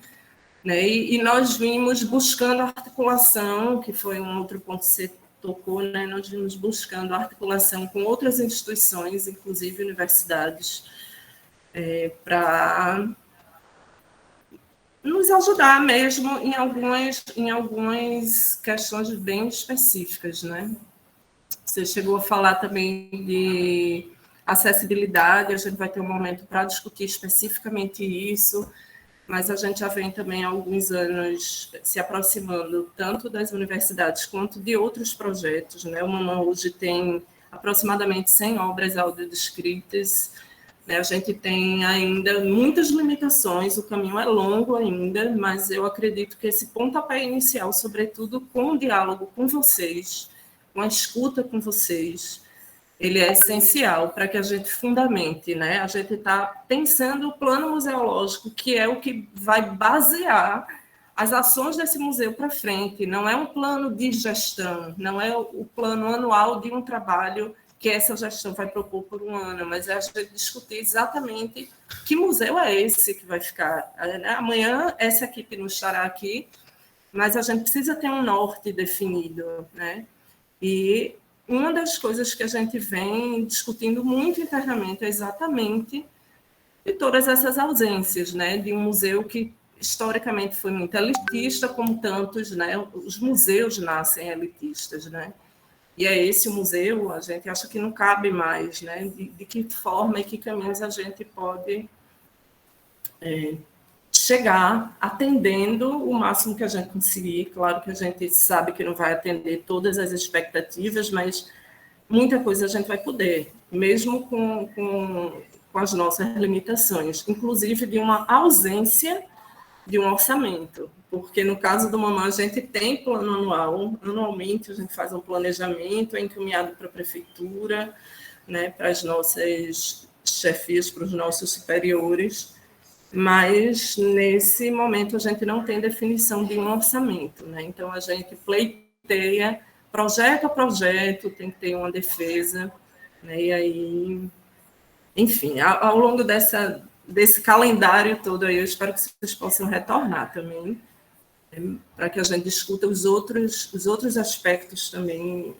Né? E nós vimos buscando articulação, que foi um outro ponto que você tocou, né? Nós vimos buscando articulação com outras instituições, inclusive universidades, para nos ajudar mesmo em algumas questões bem específicas, né? Você chegou a falar também de acessibilidade, a gente vai ter um momento para discutir especificamente isso, mas a gente já vem também há alguns anos se aproximando tanto das universidades quanto de outros projetos, né? O Mamã hoje tem aproximadamente 100 obras audiodescritas, né? A gente tem ainda muitas limitações, o caminho é longo ainda, mas eu acredito que esse pontapé inicial, sobretudo com o diálogo com vocês, com a escuta com vocês, ele é essencial para que a gente fundamente, né? A gente está pensando o plano museológico, que é o que vai basear as ações desse museu para frente. Não é um plano de gestão, não é o plano anual de um trabalho que essa gestão vai propor por um ano, mas é a gente discutir exatamente que museu é esse que vai ficar. Amanhã essa equipe não estará aqui, mas a gente precisa ter um norte definido, né? E uma das coisas que a gente vem discutindo muito internamente é exatamente de todas essas ausências, né? De um museu que historicamente foi muito elitista, como tantos, né? Os museus nascem elitistas, né? E é esse o museu, a gente acha que não cabe mais, né? De que forma e que caminhos a gente pode chegar atendendo o máximo que a gente conseguir. Claro que a gente sabe que não vai atender todas as expectativas, mas muita coisa a gente vai poder, mesmo com as nossas limitações, inclusive de uma ausência de um orçamento, porque no caso do Mamã a gente tem plano anual, anualmente a gente faz um planejamento encaminhado para a prefeitura, né, para as nossas chefias, para os nossos superiores, mas nesse momento a gente não tem definição de um orçamento, né? Então a gente pleiteia projeto a projeto, tem que ter uma defesa, né? E aí, enfim, ao longo desse calendário todo aí, eu espero que vocês possam retornar também, para que a gente discuta os outros aspectos também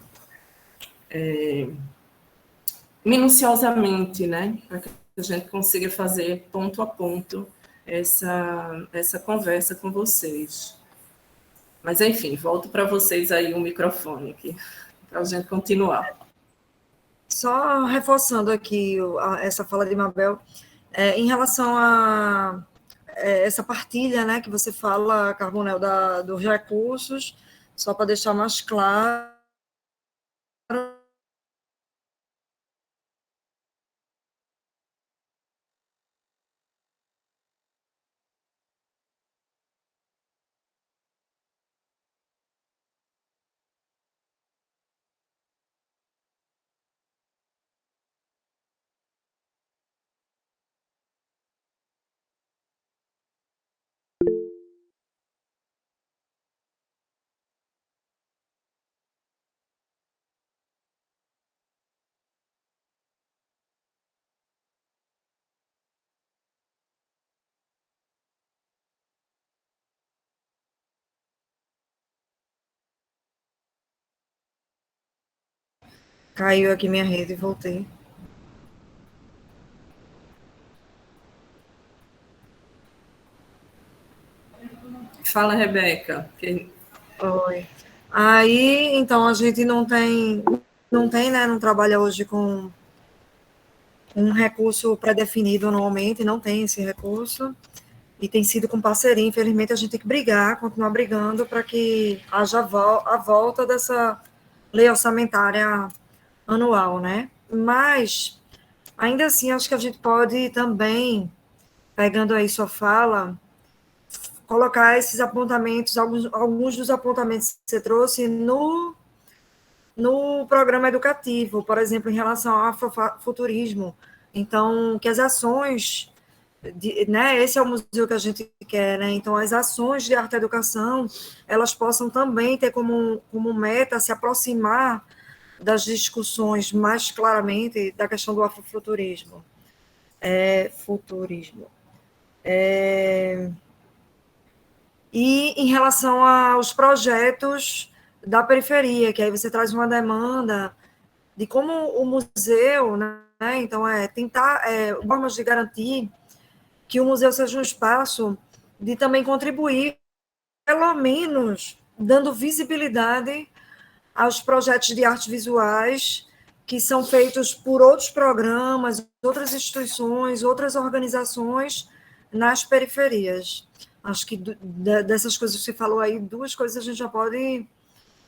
minuciosamente, né? Para que a gente consiga fazer ponto a ponto essa conversa com vocês. Mas, enfim, volto para vocês aí o microfone aqui, para a gente continuar. Só reforçando aqui essa fala de Mabel, em relação a essa partilha, né, que você fala, Carbonel, dos recursos, só para deixar mais claro, caiu aqui minha rede e voltei. Fala, Rebeca. Oi. Aí, então, a gente não tem, né, não trabalha hoje com um recurso pré-definido normalmente, não tem esse recurso, e tem sido com parceria. Infelizmente, a gente tem que brigar, continuar brigando para que haja a volta dessa lei orçamentária anual, né? Mas, ainda assim, acho que a gente pode também, pegando aí sua fala, colocar esses apontamentos, alguns dos apontamentos que você trouxe no programa educativo, por exemplo, em relação ao afrofuturismo. Então, que as ações, né, esse é o museu que a gente quer, né? Então, as ações de arte e educação, elas possam também ter como meta se aproximar das discussões mais claramente da questão do afrofuturismo. E em relação aos projetos da periferia, que aí você traz uma demanda de como o museu, né, então tentar formas de garantir que o museu seja um espaço de também contribuir, pelo menos dando visibilidade aos projetos de artes visuais que são feitos por outros programas, outras instituições, outras organizações nas periferias. Acho que dessas coisas que você falou aí, duas coisas a gente já pode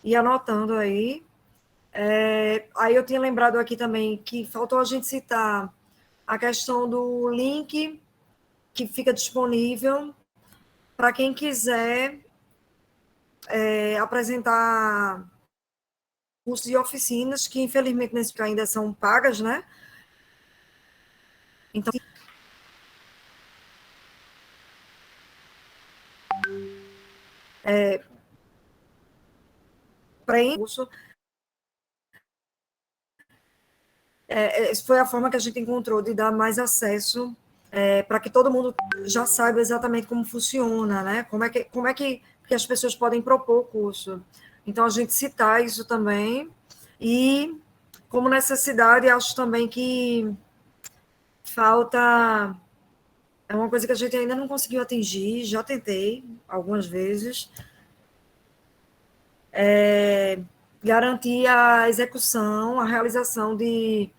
ir anotando aí. Aí eu tinha lembrado aqui também que faltou a gente citar a questão do link que fica disponível para quem quiser apresentar cursos e oficinas, que infelizmente nesse momento ainda são pagas, né? Então, para curso, essa foi a forma que a gente encontrou de dar mais acesso para que todo mundo já saiba exatamente como funciona, né? Como é que as pessoas podem propor o curso. Então, a gente citar isso também. E, como necessidade, acho também que falta. É uma coisa que a gente ainda não conseguiu atingir, já tentei algumas vezes. Garantir a execução, a realização de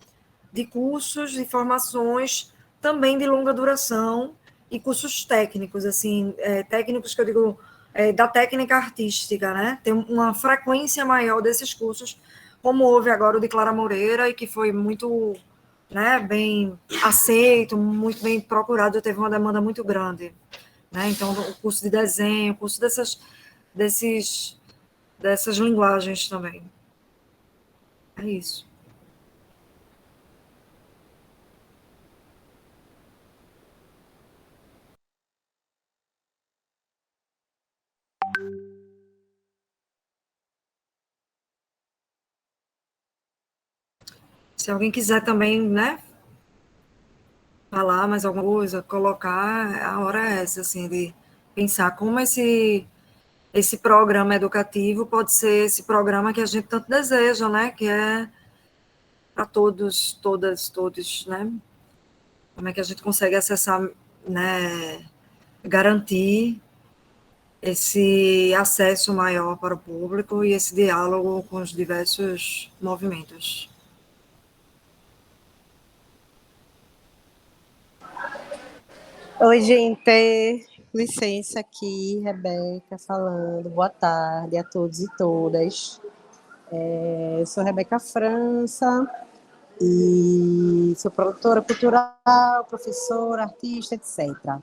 cursos e formações também de longa duração e cursos técnicos, assim, técnicos que eu digo da técnica artística, né? Tem uma frequência maior desses cursos, como houve agora o de Clara Moreira, e que foi muito, né, bem aceito, muito bem procurado, teve uma demanda muito grande, né? Então, o curso de desenho, o curso dessas linguagens também. É isso. Se alguém quiser também, né, falar mais alguma coisa, colocar, a hora é essa, assim, de pensar como esse programa educativo pode ser esse programa que a gente tanto deseja, né? Que é para todos, todas, todos, né? Como é que a gente consegue acessar, né? Garantir esse acesso maior para o público e esse diálogo com os diversos movimentos. Oi, gente. Licença aqui, Rebeca falando. Boa tarde a todos e todas. Eu sou Rebeca França e sou produtora cultural, professora, artista, etc.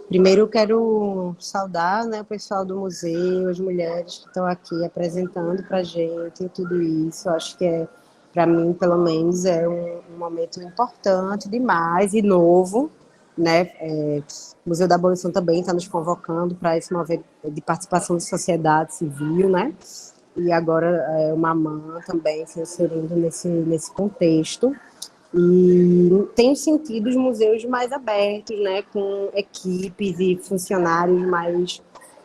Primeiro, eu quero saudar, né, o pessoal do museu, as mulheres que estão aqui apresentando para a gente tudo isso. Acho que, para mim, pelo menos, é um momento importante demais e novo, né? O Museu da Abolição também está nos convocando para esse movimento de participação da sociedade civil, né? E agora o Mamã também se inserindo nesse contexto. E tem sentido os museus mais abertos, né, com equipes e funcionários mais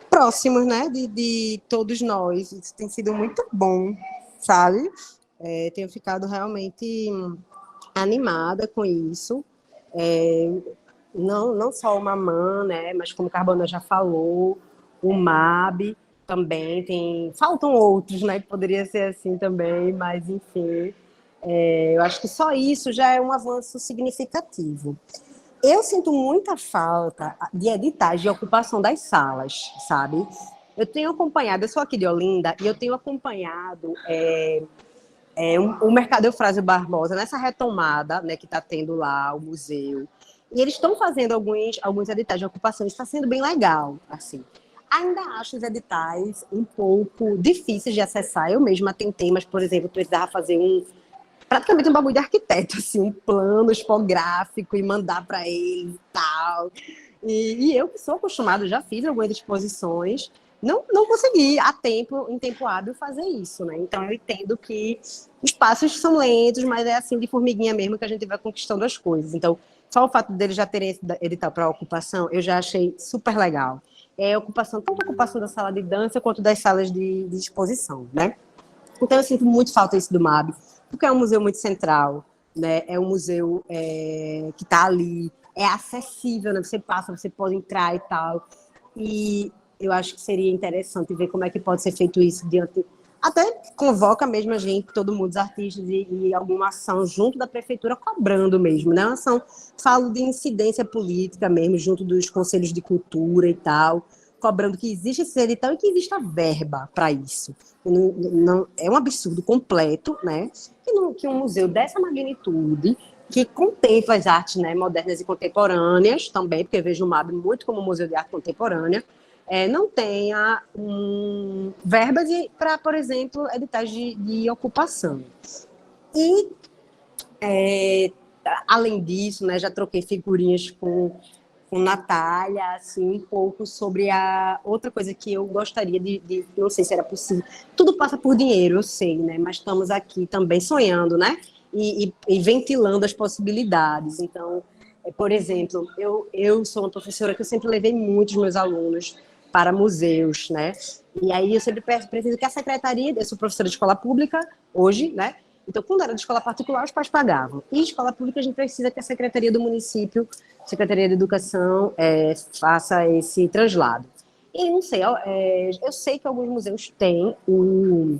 próximos, né, de todos nós. Isso tem sido muito bom, sabe? Tenho ficado realmente animada com isso. Não só o Mamã, né, mas como Carbona já falou, o MAB também tem. Faltam outros, né, que poderia ser assim também, mas enfim. Eu acho que só isso já é um avanço significativo. Eu sinto muita falta de editais de ocupação das salas, sabe? Eu tenho acompanhado, eu sou aqui de Olinda, e eu tenho acompanhado o Mercado Eufrásio Barbosa nessa retomada, né, que está tendo lá o museu. E eles estão fazendo alguns editais de ocupação, está sendo bem legal, assim. Ainda acho os editais um pouco difíceis de acessar. Eu mesma tentei, mas, por exemplo, precisava fazer praticamente um bagulho de arquiteto, assim, um plano expográfico e mandar para ele e tal. E eu, que sou acostumada, já fiz algumas exposições, não consegui em tempo hábil, fazer isso, né? Então, eu entendo que os passos são lentos, mas é assim, de formiguinha mesmo, que a gente vai conquistando as coisas. Então, só o fato deles já terem esse edital para ocupação, eu já achei super legal. Tanto a ocupação da sala de dança, quanto das salas de exposição, né? Então, eu sinto muito falta isso do MAB, porque é um museu muito central, né? É um museu que está ali, é acessível, né? Você passa, você pode entrar e tal. E eu acho que seria interessante ver como é que pode ser feito isso diante. Até convoca mesmo a gente, todo mundo, os artistas, e alguma ação junto da prefeitura, cobrando mesmo, né? Uma ação, falo de incidência política mesmo, junto dos conselhos de cultura e tal, cobrando que existe esse edital e que exista verba para isso. Não, é um absurdo completo, né? Que um museu dessa magnitude, que contempla as artes, né, modernas e contemporâneas também, porque eu vejo o MAB muito como um museu de arte contemporânea, não tenha verbas para, por exemplo, editais de ocupação. E, além disso, né, já troquei figurinhas com Natália, assim, um pouco sobre a outra coisa que eu gostaria não sei se era possível. Tudo passa por dinheiro, eu sei, né? Mas estamos aqui também sonhando, né? E ventilando as possibilidades. Então, por exemplo, eu sou uma professora que eu sempre levei muitos meus alunos para museus, né? E aí eu sempre preciso que a secretaria, eu sou professora de escola pública hoje, né? Então, quando era de escola particular, os pais pagavam. E escola pública, a gente precisa que a secretaria do município, Secretaria de Educação, faça esse translado. E não sei, eu sei que alguns museus têm o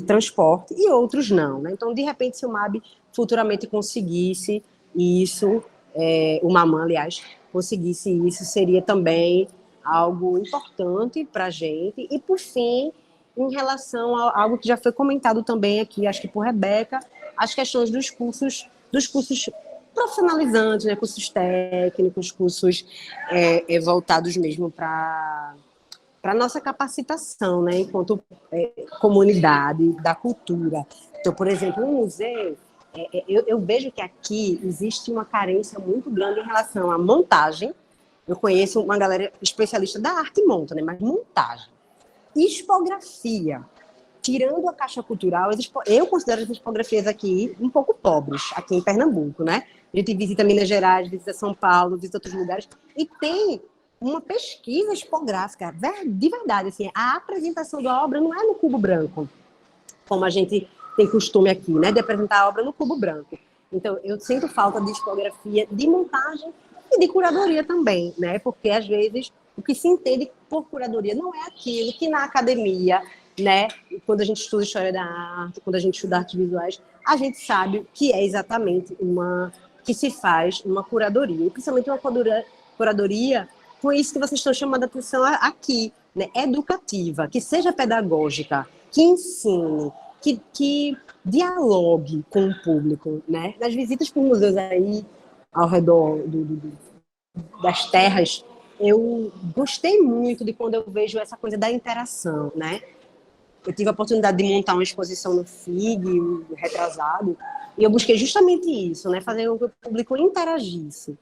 transporte e outros não, né? Então, de repente, se o MAB futuramente conseguisse isso, o Mamã, aliás, conseguisse isso, seria também algo importante para a gente. E, por fim, em relação a algo que já foi comentado também aqui, acho que por Rebeca, as questões dos cursos profissionalizantes, né, cursos técnicos, cursos voltados mesmo para a nossa capacitação, né, enquanto comunidade da cultura. Então, por exemplo, um museu, eu vejo que aqui existe uma carência muito grande em relação à montagem. Eu conheço uma galera especialista da arte e monta, né, mas montagem. Expografia. Tirando a Caixa Cultural, eu considero as expografias aqui um pouco pobres, aqui em Pernambuco, né? A gente visita Minas Gerais, visita São Paulo, visita outros lugares, e tem uma pesquisa expográfica, de verdade, assim, a apresentação da obra não é no cubo branco, como a gente tem costume aqui, né, de apresentar a obra no cubo branco. Então, eu sinto falta de expografia, de montagem e de curadoria também, né, porque às vezes o que se entende por curadoria não é aquilo que na academia, né, quando a gente estuda história da arte, quando a gente estuda artes visuais, a gente sabe que é exatamente que se faz uma curadoria, e principalmente uma curadoria com isso que vocês estão chamando a atenção aqui, né, educativa, que seja pedagógica, que ensine, que dialogue com o público, né? Nas visitas por museus aí, ao redor das terras, eu gostei muito de quando eu vejo essa coisa da interação, né? Eu tive a oportunidade de montar uma exposição no FIG, retrasado, e eu busquei justamente isso, né? Fazer com que o público interagisse.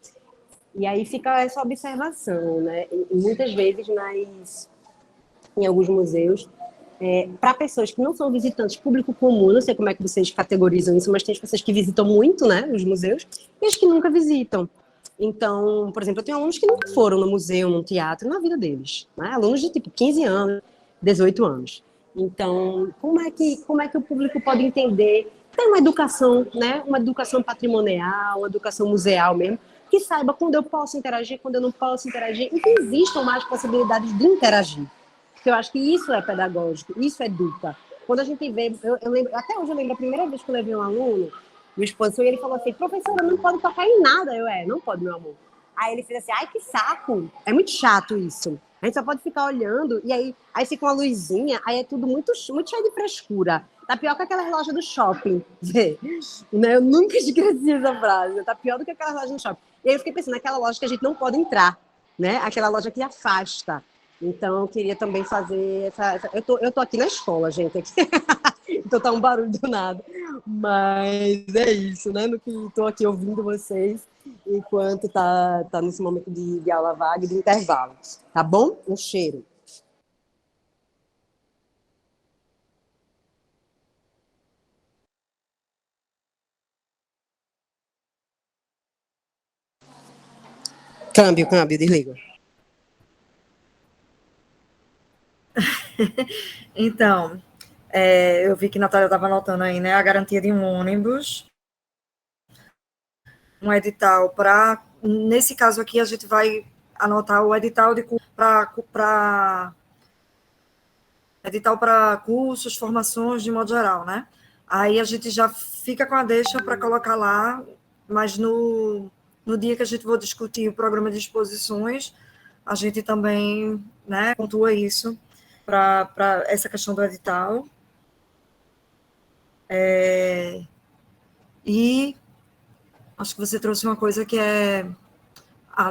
E aí fica essa observação, né? E muitas vezes em alguns museus, para pessoas que não são visitantes, público comum, não sei como é que vocês categorizam isso, mas tem as pessoas que visitam muito, né, os museus, e as que nunca visitam. Então, por exemplo, eu tenho alunos que nunca foram no museu, no teatro, na vida deles, né? Alunos de tipo 15 anos, 18 anos. Então, como é que o público pode entender? Tem uma educação, né? Uma educação patrimonial, uma educação museal mesmo, que saiba quando eu posso interagir, quando eu não posso interagir, e que existam mais possibilidades de interagir. Porque eu acho que isso é pedagógico, isso educa. Quando a gente vê, eu lembro, até hoje eu lembro a primeira vez que eu levei um aluno na exposição e ele falou assim, professora, não pode tocar em nada. Eu, não pode, meu amor. Aí ele fez assim, ai, que saco, é muito chato isso. A gente só pode ficar olhando, e aí fica uma luzinha, aí é tudo muito, muito cheio de frescura. Tá pior que aquela loja do shopping. Né? Eu nunca esqueci essa frase. Tá pior do que aquela loja do shopping. E aí eu fiquei pensando, naquela loja que a gente não pode entrar, né? Aquela loja que afasta. Então, eu queria também fazer Eu tô aqui na escola, gente. Então tá um barulho do nada. Mas é isso, né? No que estou aqui ouvindo vocês, enquanto tá nesse momento de aula vaga e de intervalo. Tá bom? Um cheiro. Câmbio, desliga. Então, eu vi que a Natália estava anotando aí, né? A garantia de um ônibus, um edital para... Nesse caso aqui, a gente vai anotar o edital edital para cursos, formações, de modo geral, né? Aí a gente já fica com a deixa para colocar lá, mas no dia que a gente for discutir o programa de exposições, a gente também, né, pontua isso para essa questão do edital. E acho que você trouxe uma coisa que é...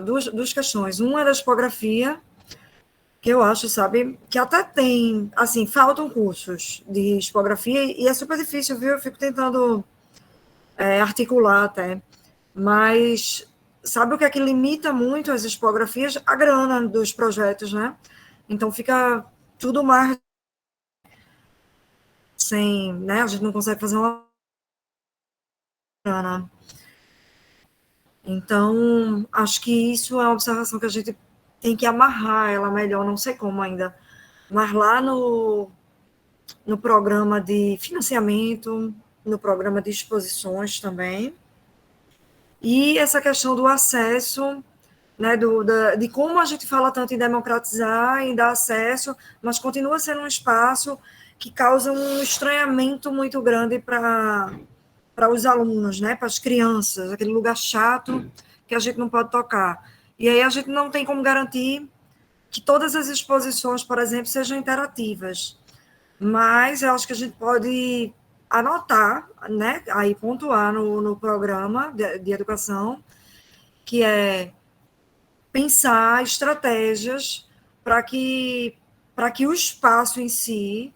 duas questões. Uma é da tipografia, que eu acho, sabe, que até tem, assim, faltam cursos de tipografia e é super difícil, viu? Eu fico tentando articular até. Mas sabe o que é que limita muito as tipografias? A grana dos projetos, né? Então fica tudo mais sem, né? A gente não consegue fazer uma grana. Então, acho que isso é uma observação que a gente tem que amarrar ela melhor, não sei como ainda, mas lá no programa de financiamento, no programa de exposições também, e essa questão do acesso, né, de como a gente fala tanto em democratizar e dar acesso, mas continua sendo um espaço que causa um estranhamento muito grande para os alunos, né, para as crianças, aquele lugar chato que a gente não pode tocar. E aí a gente não tem como garantir que todas as exposições, por exemplo, sejam interativas. Mas eu acho que a gente pode anotar, né, aí pontuar no programa de educação, que é pensar estratégias para que o espaço em si,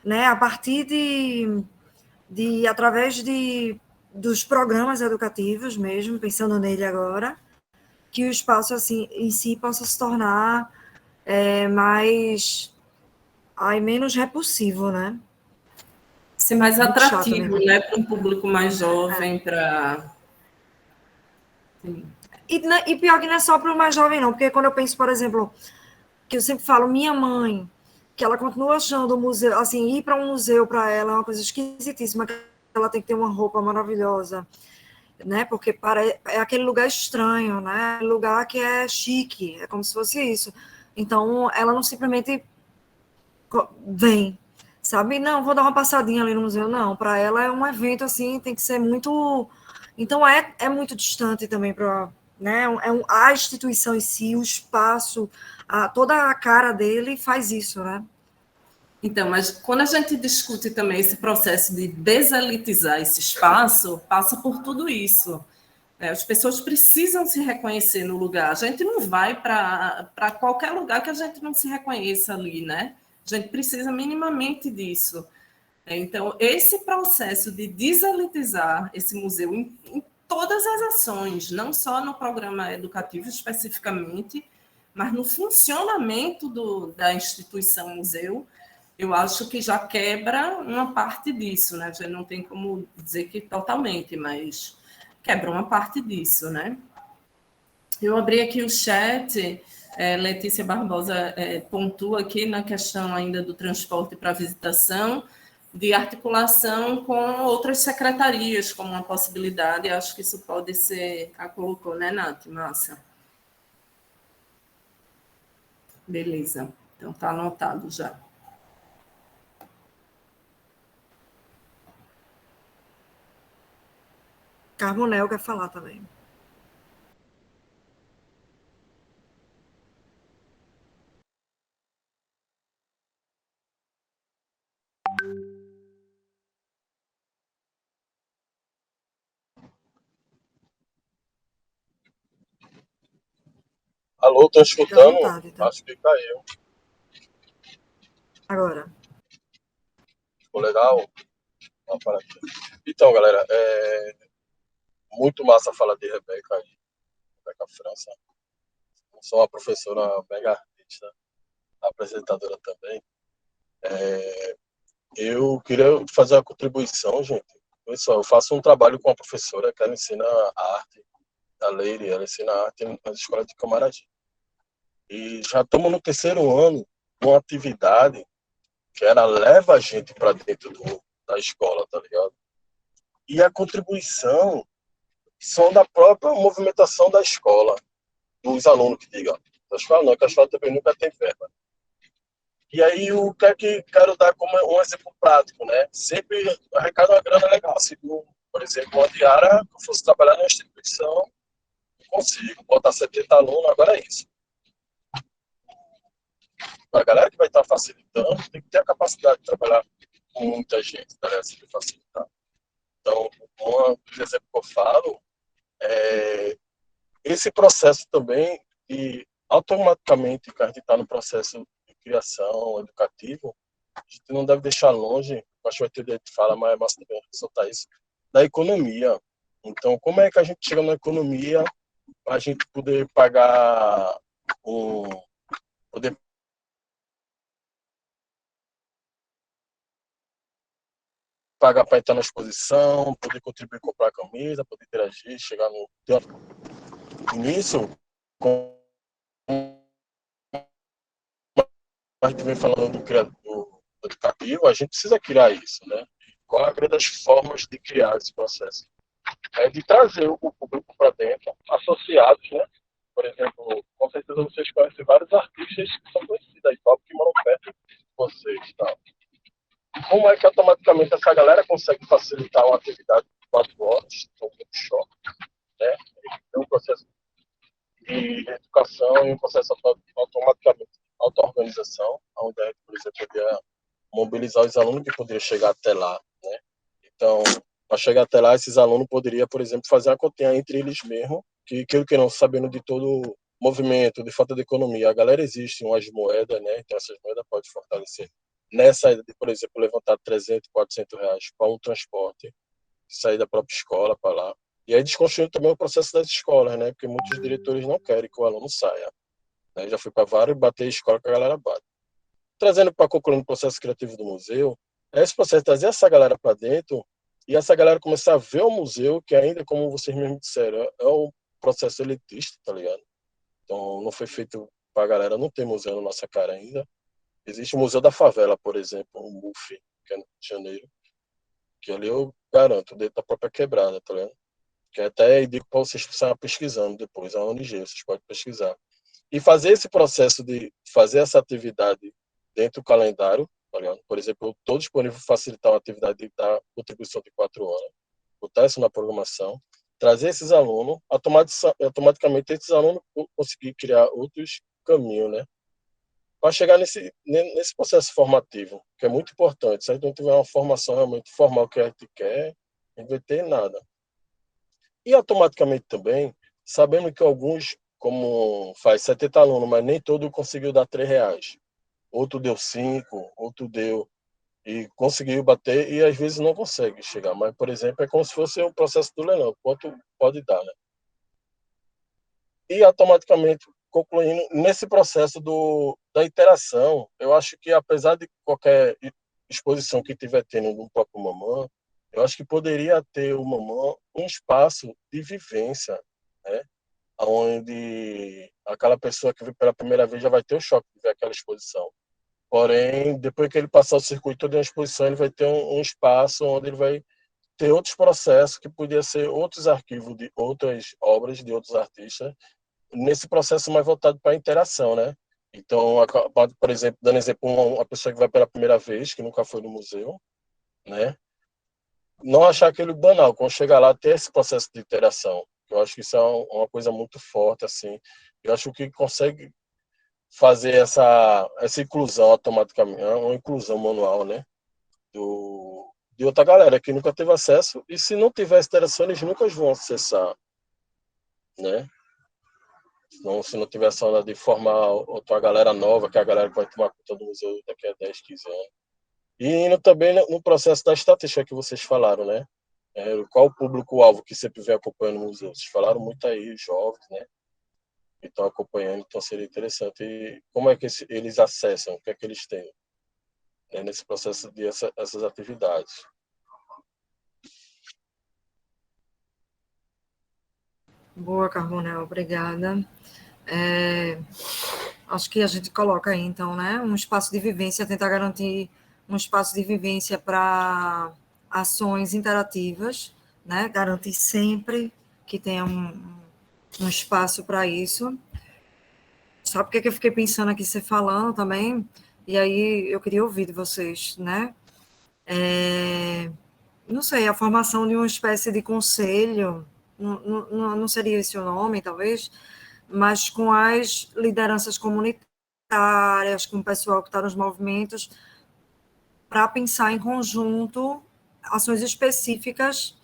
né, a partir através dos programas educativos mesmo, pensando nele agora, que o espaço assim em si possa se tornar menos repulsivo, né? Ser mais Muito atrativo, chato, né, para um público mais jovem, para Sim. E pior que não é só para o mais jovem, não, porque quando eu penso, por exemplo, que eu sempre falo, minha mãe, que ela continua achando o museu, assim, ir para um museu para ela é uma coisa esquisitíssima, que ela tem que ter uma roupa maravilhosa, né? Porque é aquele lugar estranho, né? Lugar que é chique, é como se fosse isso. Então, ela não simplesmente vem, sabe? Não, vou dar uma passadinha ali no museu. Não, para ela é um evento assim, tem que ser muito. Então, é muito distante também para. Né? A instituição em si, o espaço, toda a cara dele faz isso, né? Então, mas quando a gente discute também esse processo de deselitizar esse espaço, passa por tudo isso. As pessoas precisam se reconhecer no lugar. A gente não vai para qualquer lugar que a gente não se reconheça ali, né? A gente precisa minimamente disso. Então, esse processo de deselitizar esse museu em todas as ações, não só no programa educativo especificamente, mas no funcionamento da instituição museu, eu acho que já quebra uma parte disso, né? A gente não tem como dizer que totalmente, mas quebra uma parte disso, né? Eu abri aqui o chat, Letícia Barbosa pontua aqui na questão ainda do transporte para visitação, de articulação com outras secretarias, como uma possibilidade, acho que isso pode ser, colocou, né, Nath? Massa. Beleza, então está anotado já. Carbonel quer falar também. Alô, tô Fica à escutando? vontade, tá? Acho que caiu. Agora. Ficou legal? Então, galera, muito massa a fala de Rebeca aí, Rebeca França. Sou uma professora mega artista, apresentadora também. Eu queria fazer uma contribuição, gente. Pessoal, eu faço um trabalho com uma professora que ela ensina arte, a Leire, ela ensina arte nas escolas de Camaragibe. E já estamos no terceiro ano, uma atividade que ela leva a gente para dentro da escola, tá ligado? E a contribuição são da própria movimentação da escola, dos alunos que digam. Da escola não, que a escola também nunca tem verba. E aí, o que é que quero dar como um exemplo prático, né? Sempre arrecada uma grana legal. Se, por exemplo, uma diária, eu fosse trabalhar numa instituição, eu consigo botar 70 alunos, agora é isso. A galera que vai estar facilitando tem que ter a capacidade de trabalhar com muita gente, tá, né? De facilitar. Então, um exemplo que eu falo é esse processo também de automaticamente que a gente está no processo de criação educativo, a gente não deve deixar longe, acho que vai ter gente que fala, mas é massa também ressaltar isso, da economia. Então, como é que a gente chega na economia para a gente poder pagar poder pagar para entrar na exposição, poder contribuir, comprar camisa, poder interagir, chegar no início, com a gente vem falando do educativo, a gente precisa criar isso, né? Qual é a grande das formas de criar esse processo? É de trazer o público para dentro, associados, né? Por exemplo, com certeza vocês conhecem vários artistas que são conhecidos aí, que moram perto de vocês e tal. Como é que automaticamente essa galera consegue facilitar uma atividade de 4 horas, um workshop, né? É um processo de educação e um processo automaticamente de auto-organização, onde a gente, por exemplo, poderia mobilizar os alunos que poderiam chegar até lá, né? Então, para chegar até lá, esses alunos poderiam, por exemplo, fazer uma continha entre eles mesmos, que não sabendo de todo o movimento, de falta de economia. A galera existe umas moedas, né? Então, essas moedas podem fortalecer. Nessa de, por exemplo, levantar 300, 400 reais para um transporte, sair da própria escola para lá. E aí desconstruindo também o processo das escolas, né? Porque muitos diretores não querem que o aluno saia. Né? Já fui para vários bater a escola que a galera bate. Trazendo para concluir o processo criativo do museu, é esse processo de trazer essa galera para dentro e essa galera começar a ver o museu, que ainda, como vocês mesmos disseram, processo elitista, tá ligado? Então, não foi feito pra galera, não tem museu na nossa cara ainda. Existe o Museu da Favela, por exemplo, o MUF, que é no Rio de Janeiro, que ali eu garanto, dentro da própria quebrada, tá ligado? Que até indico para vocês estarem pesquisando depois, a ONG, vocês podem pesquisar. E fazer esse processo de fazer essa atividade dentro do calendário, tá ligado? Por exemplo, eu estou disponível para facilitar uma atividade da contribuição de 4 horas, botar isso na programação, trazer esses alunos, automaticamente esses alunos conseguir criar outros caminhos, né? Para chegar nesse processo formativo, que é muito importante. Se a gente não tiver uma formação realmente formal que a gente quer, a gente não vai ter nada. E automaticamente também, sabendo que alguns, como faz 70 alunos, mas nem todo conseguiu dar R$ 3. Outro deu 5, outro deu e conseguiu bater e às vezes não consegue chegar. Mas, por exemplo, é como se fosse o processo do leilão, quanto pode dar, né? E automaticamente, concluindo, nesse processo da interação, eu acho que apesar de qualquer exposição que tiver tendo no próprio Mamã, eu acho que poderia ter o Mamã um espaço de vivência, né? Onde aquela pessoa que vê pela primeira vez já vai ter o choque de ver aquela exposição. Porém, depois que ele passar o circuito de uma exposição, ele vai ter um espaço onde ele vai ter outros processos que podia ser outros arquivos de outras obras de outros artistas, nesse processo mais voltado para a interação, né? Então, por exemplo, dando exemplo, uma pessoa que vai pela primeira vez, que nunca foi no museu, né? Não achar aquele banal, quando chegar lá, ter esse processo de interação. Eu acho que isso é uma coisa muito forte, assim. Eu acho que consegue fazer essa inclusão automaticamente, uma inclusão manual, né? De outra galera que nunca teve acesso, e se não tiver interação, eles nunca vão acessar, né? Então, se não tiver essa onda de formar outra galera nova, que é a galera que vai tomar conta do museu daqui a 10, 15 anos. E indo também no processo da estatística que vocês falaram, né? Qual o público-alvo que sempre vem acompanhando o museu? Vocês falaram muito aí, jovens, né? Que estão acompanhando, então seria interessante. E como é que eles acessam? O que é que eles têm, né, nesse processo de essas atividades? Boa, Carbonel, obrigada. Acho que a gente coloca aí, então, né, um espaço de vivência, tentar garantir um espaço de vivência para ações interativas, né, garantir sempre que tenha um espaço para isso. Sabe o que eu fiquei pensando aqui, você falando também, e aí eu queria ouvir de vocês, né? Não sei, a formação de uma espécie de conselho, não seria esse o nome, talvez, mas com as lideranças comunitárias, com o pessoal que está nos movimentos, para pensar em conjunto ações específicas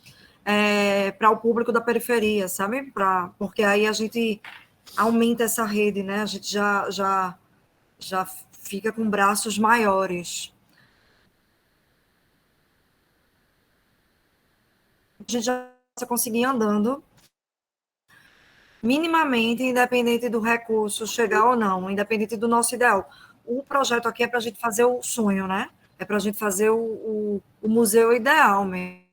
para o público da periferia, sabe? Porque aí a gente aumenta essa rede, né? A gente já fica com braços maiores. A gente já conseguir ir andando minimamente, independente do recurso chegar ou não, independente do nosso ideal. O projeto aqui é para a gente fazer o sonho, né? É para a gente fazer o museu ideal mesmo.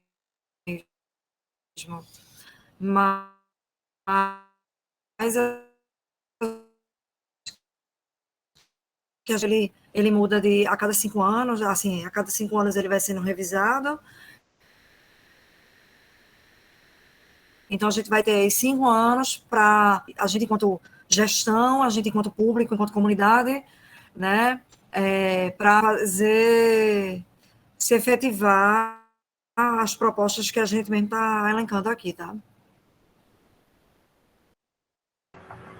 Mas que ele muda a cada 5 anos, assim, a cada 5 anos ele vai sendo revisado. Então, a gente vai ter 5 anos para a gente, enquanto gestão, a gente, enquanto público, enquanto comunidade, né, para fazer se efetivar as propostas que a gente mesmo está elencando aqui, tá?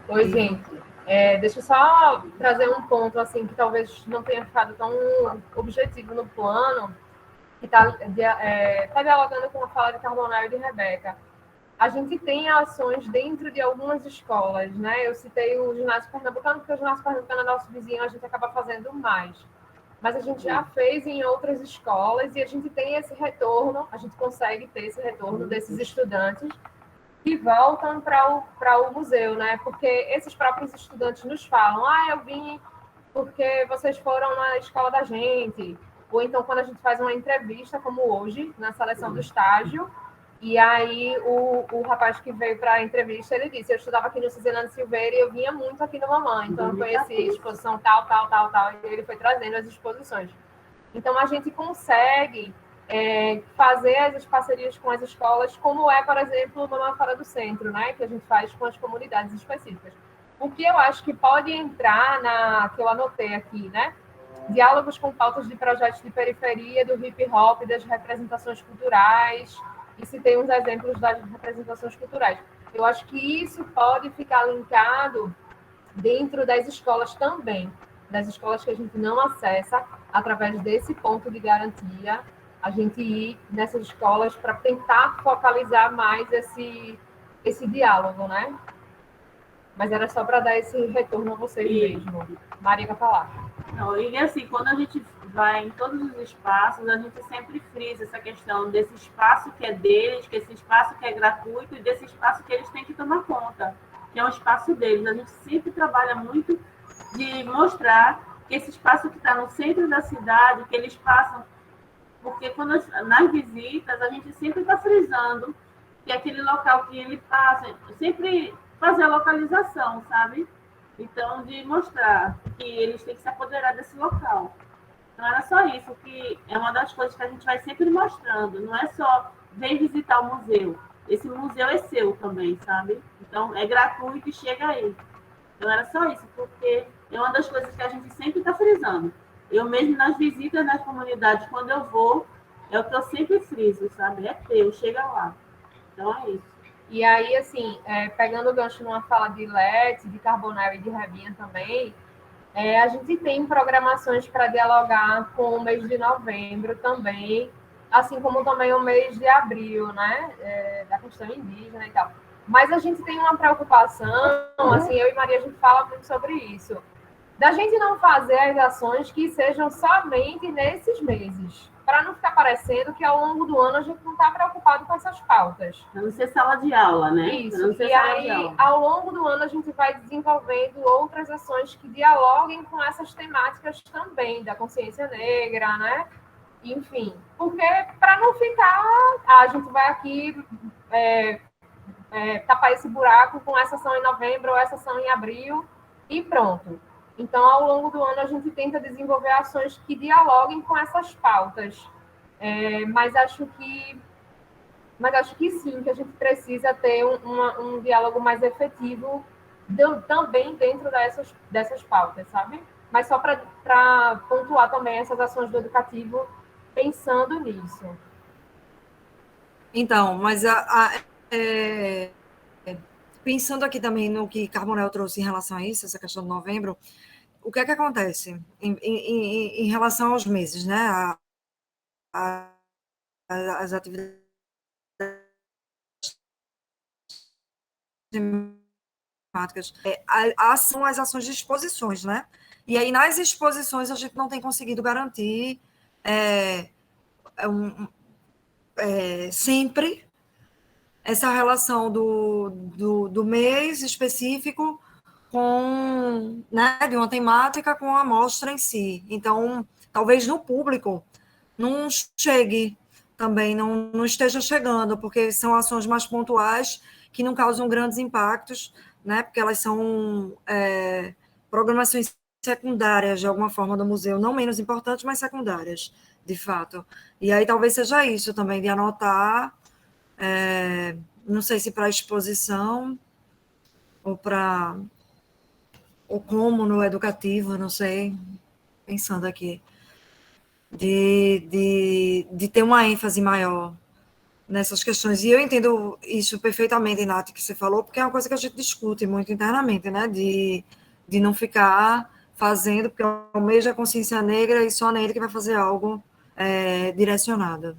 Oi, gente. Deixa eu só trazer um ponto assim que talvez não tenha ficado tão objetivo no plano, que está dialogando com a fala de Carbonel e de Rebeca. A gente tem ações dentro de algumas escolas, né? Eu citei o ginásio pernambucano, porque o ginásio pernambucano é nosso vizinho, a gente acaba fazendo mais. Mas a gente já fez em outras escolas e a gente tem esse retorno, a gente consegue ter esse retorno desses estudantes que voltam para o museu, né? Porque esses próprios estudantes nos falam, eu vim porque vocês foram na escola da gente. Ou então, quando a gente faz uma entrevista, como hoje, na seleção do estágio, E aí o rapaz que veio para a entrevista, ele disse, eu estudava aqui no Cisnando Silveira e eu vinha muito aqui no Mamãe, então eu conheci a exposição tal, e ele foi trazendo as exposições. Então a gente consegue fazer as parcerias com as escolas, como é, por exemplo, o Mamãe Fora do Centro, né, que a gente faz com as comunidades específicas. O que eu acho que pode entrar que eu anotei aqui, né? Diálogos com pautas de projetos de periferia, do hip hop, das representações culturais, e citei uns exemplos das representações culturais. Eu acho que isso pode ficar linkado dentro das escolas também, das escolas que a gente não acessa, através desse ponto de garantia, a gente ir nessas escolas para tentar focalizar mais esse diálogo, né? Mas era só para dar esse retorno a vocês mesmo. Maria, quer falar? Não, e assim, quando a gente vai em todos os espaços, a gente sempre frisa essa questão desse espaço que é deles, que esse espaço que é gratuito e desse espaço que eles têm que tomar conta, que é um espaço deles. A gente sempre trabalha muito de mostrar que esse espaço que está no centro da cidade, que eles passam, porque quando nas visitas a gente sempre está frisando que aquele local que ele passa, sempre fazer a localização, sabe? Então, de mostrar que eles têm que se apoderar desse local. Não era só isso, que é uma das coisas que a gente vai sempre mostrando. Não é só vem visitar o museu. Esse museu é seu também, sabe? Então, é gratuito e chega aí. Então, era só isso, porque é uma das coisas que a gente sempre está frisando. Eu mesmo, nas visitas nas comunidades, quando eu vou, é o que eu sempre friso, sabe? É teu, chega lá. Então, é isso. E aí, assim, pegando o gancho numa fala de Lete, de Carbonell e de Rebinha também, a gente tem programações para dialogar com o mês de novembro também, assim como também o mês de abril, né? Da questão indígena e tal. Mas a gente tem uma preocupação, assim, eu e Maria, a gente fala muito sobre isso, da gente não fazer as ações que sejam somente nesses meses, para não ficar parecendo que ao longo do ano a gente não está preocupado com essas pautas. Para não ser sala de aula, né? Isso, e aí, ao longo do ano, a gente vai desenvolvendo outras ações que dialoguem com essas temáticas também, da consciência negra, né? Enfim, porque para não ficar, a gente vai aqui tapar esse buraco com essa ação em novembro ou essa ação em abril e pronto. Então, ao longo do ano, a gente tenta desenvolver ações que dialoguem com essas pautas. Mas acho que sim, que a gente precisa ter um diálogo mais efetivo também dentro dessas pautas, sabe? Mas só para pontuar também essas ações do educativo, pensando nisso. Então, mas pensando aqui também no que Carbonell trouxe em relação a isso, essa questão de novembro, o que é que acontece em relação aos meses, né? As atividades temáticas. São as ações de exposições, né? E aí, nas exposições, a gente não tem conseguido garantir sempre essa relação do mês específico com, né, de uma temática com a mostra em si. Então, talvez no público não chegue também, não esteja chegando, porque são ações mais pontuais que não causam grandes impactos, né, porque elas são programações secundárias, de alguma forma, do museu, não menos importantes, mas secundárias, de fato. E aí talvez seja isso também, de anotar, não sei se para exposição ou como no educativo, não sei, pensando aqui, de ter uma ênfase maior nessas questões. E eu entendo isso perfeitamente, Nath, que você falou, porque é uma coisa que a gente discute muito internamente, né? De não ficar fazendo, porque é o mês da consciência negra e só nele que vai fazer algo direcionado.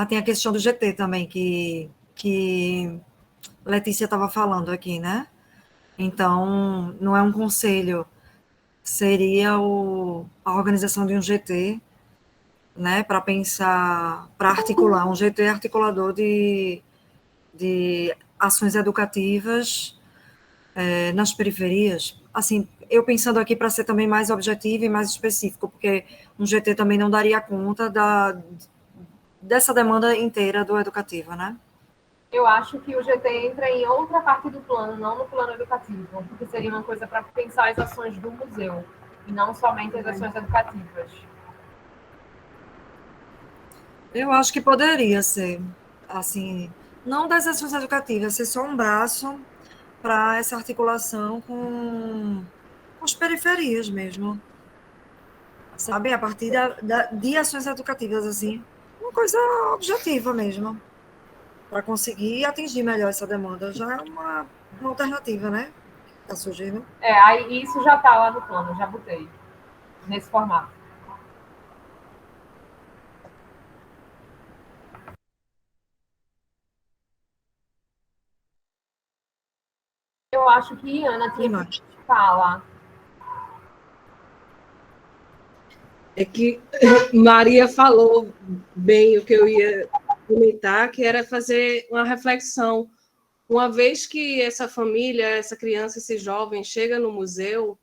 Tem a questão do GT também, que Letícia estava falando aqui, né? Então, não é um conselho, seria a organização de um GT, né, para pensar, para articular, um GT articulador de ações educativas nas periferias. Assim, eu pensando aqui para ser também mais objetivo e mais específico, porque um GT também não daria conta dessa demanda inteira do educativo, né? Eu acho que o GT entra em outra parte do plano, não no plano educativo, porque seria uma coisa para pensar as ações do museu, e não somente as ações educativas. Eu acho que poderia ser, assim, não das ações educativas, ser só um braço para essa articulação com as periferias mesmo, sabe? A partir de ações educativas, assim, uma coisa objetiva mesmo, para conseguir atingir melhor essa demanda. Já é uma alternativa, né? Está surgindo. Aí isso já está lá no plano, já botei, nesse formato. Eu acho que Ana tinha que falar. É que Maria falou bem o que eu ia comentar, que era fazer uma reflexão. Uma vez que essa família, essa criança, esse jovem chega no museu,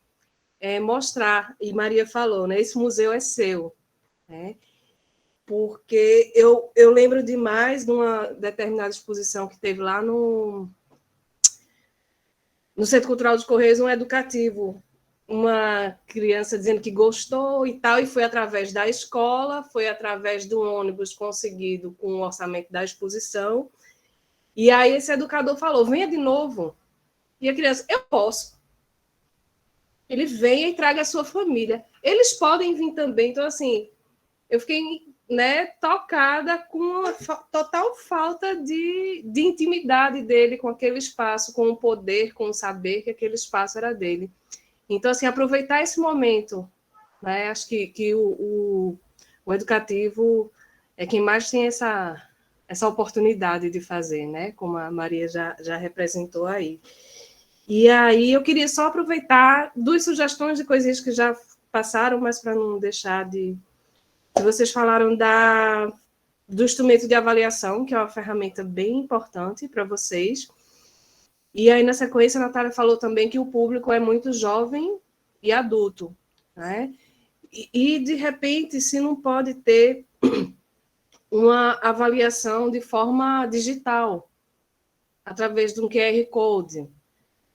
mostrar, e Maria falou, né, esse museu é seu, né? Porque eu lembro demais de uma determinada exposição que teve lá no Centro Cultural dos Correios, um educativo, uma criança dizendo que gostou e tal, e foi através da escola, foi através do ônibus conseguido com o orçamento da exposição, e aí esse educador falou, venha de novo, e a criança, eu posso. Ele venha e traga a sua família. Eles podem vir também, então assim, eu fiquei, né, tocada com a total falta de intimidade dele com aquele espaço, com o poder, com o saber que aquele espaço era dele. Então, assim, aproveitar esse momento, né? Acho que o educativo é quem mais tem essa oportunidade de fazer, né? Como a Maria já representou aí. E aí eu queria só aproveitar duas sugestões de coisinhas que já passaram, mas para não deixar de... Vocês falaram do instrumento de avaliação, que é uma ferramenta bem importante para vocês. E aí, na sequência, a Natália falou também que o público é muito jovem e adulto, né? E de repente, se não pode ter uma avaliação de forma digital, através de um QR Code,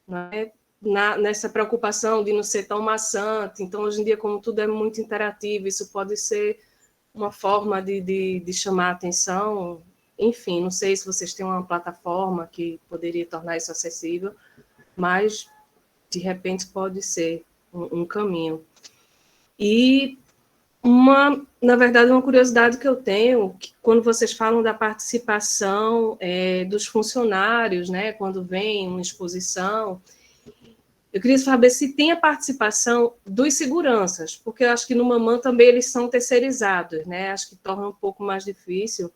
né? Nessa preocupação de não ser tão maçante. Então, hoje em dia, como tudo é muito interativo, isso pode ser uma forma de chamar a atenção. Enfim, não sei se vocês têm uma plataforma que poderia tornar isso acessível, mas, de repente, pode ser um caminho. E, na verdade, uma curiosidade que eu tenho, que quando vocês falam da participação dos funcionários, né, quando vem uma exposição, eu queria saber se tem a participação dos seguranças, porque eu acho que no Mamã também eles são terceirizados, né? Acho que torna um pouco mais difícil.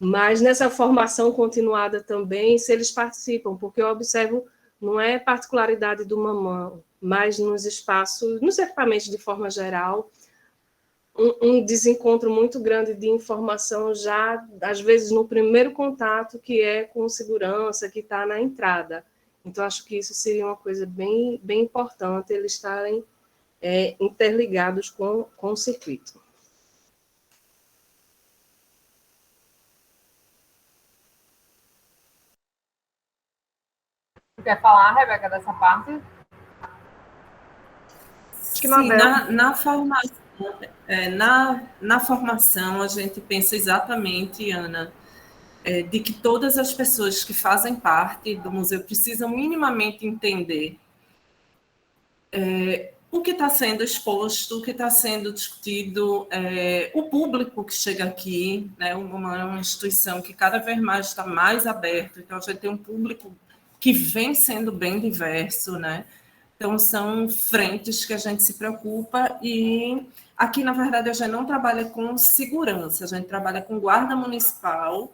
Mas nessa formação continuada também, se eles participam, porque eu observo, não é particularidade do Mamã, mas nos espaços, nos equipamentos de forma geral, um desencontro muito grande de informação já, às vezes, no primeiro contato, que é com segurança, que está na entrada. Então, acho que isso seria uma coisa bem, bem importante, eles estarem interligados com o circuito. Tu quer falar, Rebeca, dessa parte? Sim, na formação, a gente pensa exatamente, Ana, de que todas as pessoas que fazem parte do museu precisam minimamente entender o que está sendo exposto, o que está sendo discutido, o público que chega aqui, né, uma instituição que cada vez mais está mais aberta, então a gente tem um público que vem sendo bem diverso, né? Então são frentes que a gente se preocupa e aqui, na verdade, a gente não trabalha com segurança, a gente trabalha com guarda municipal,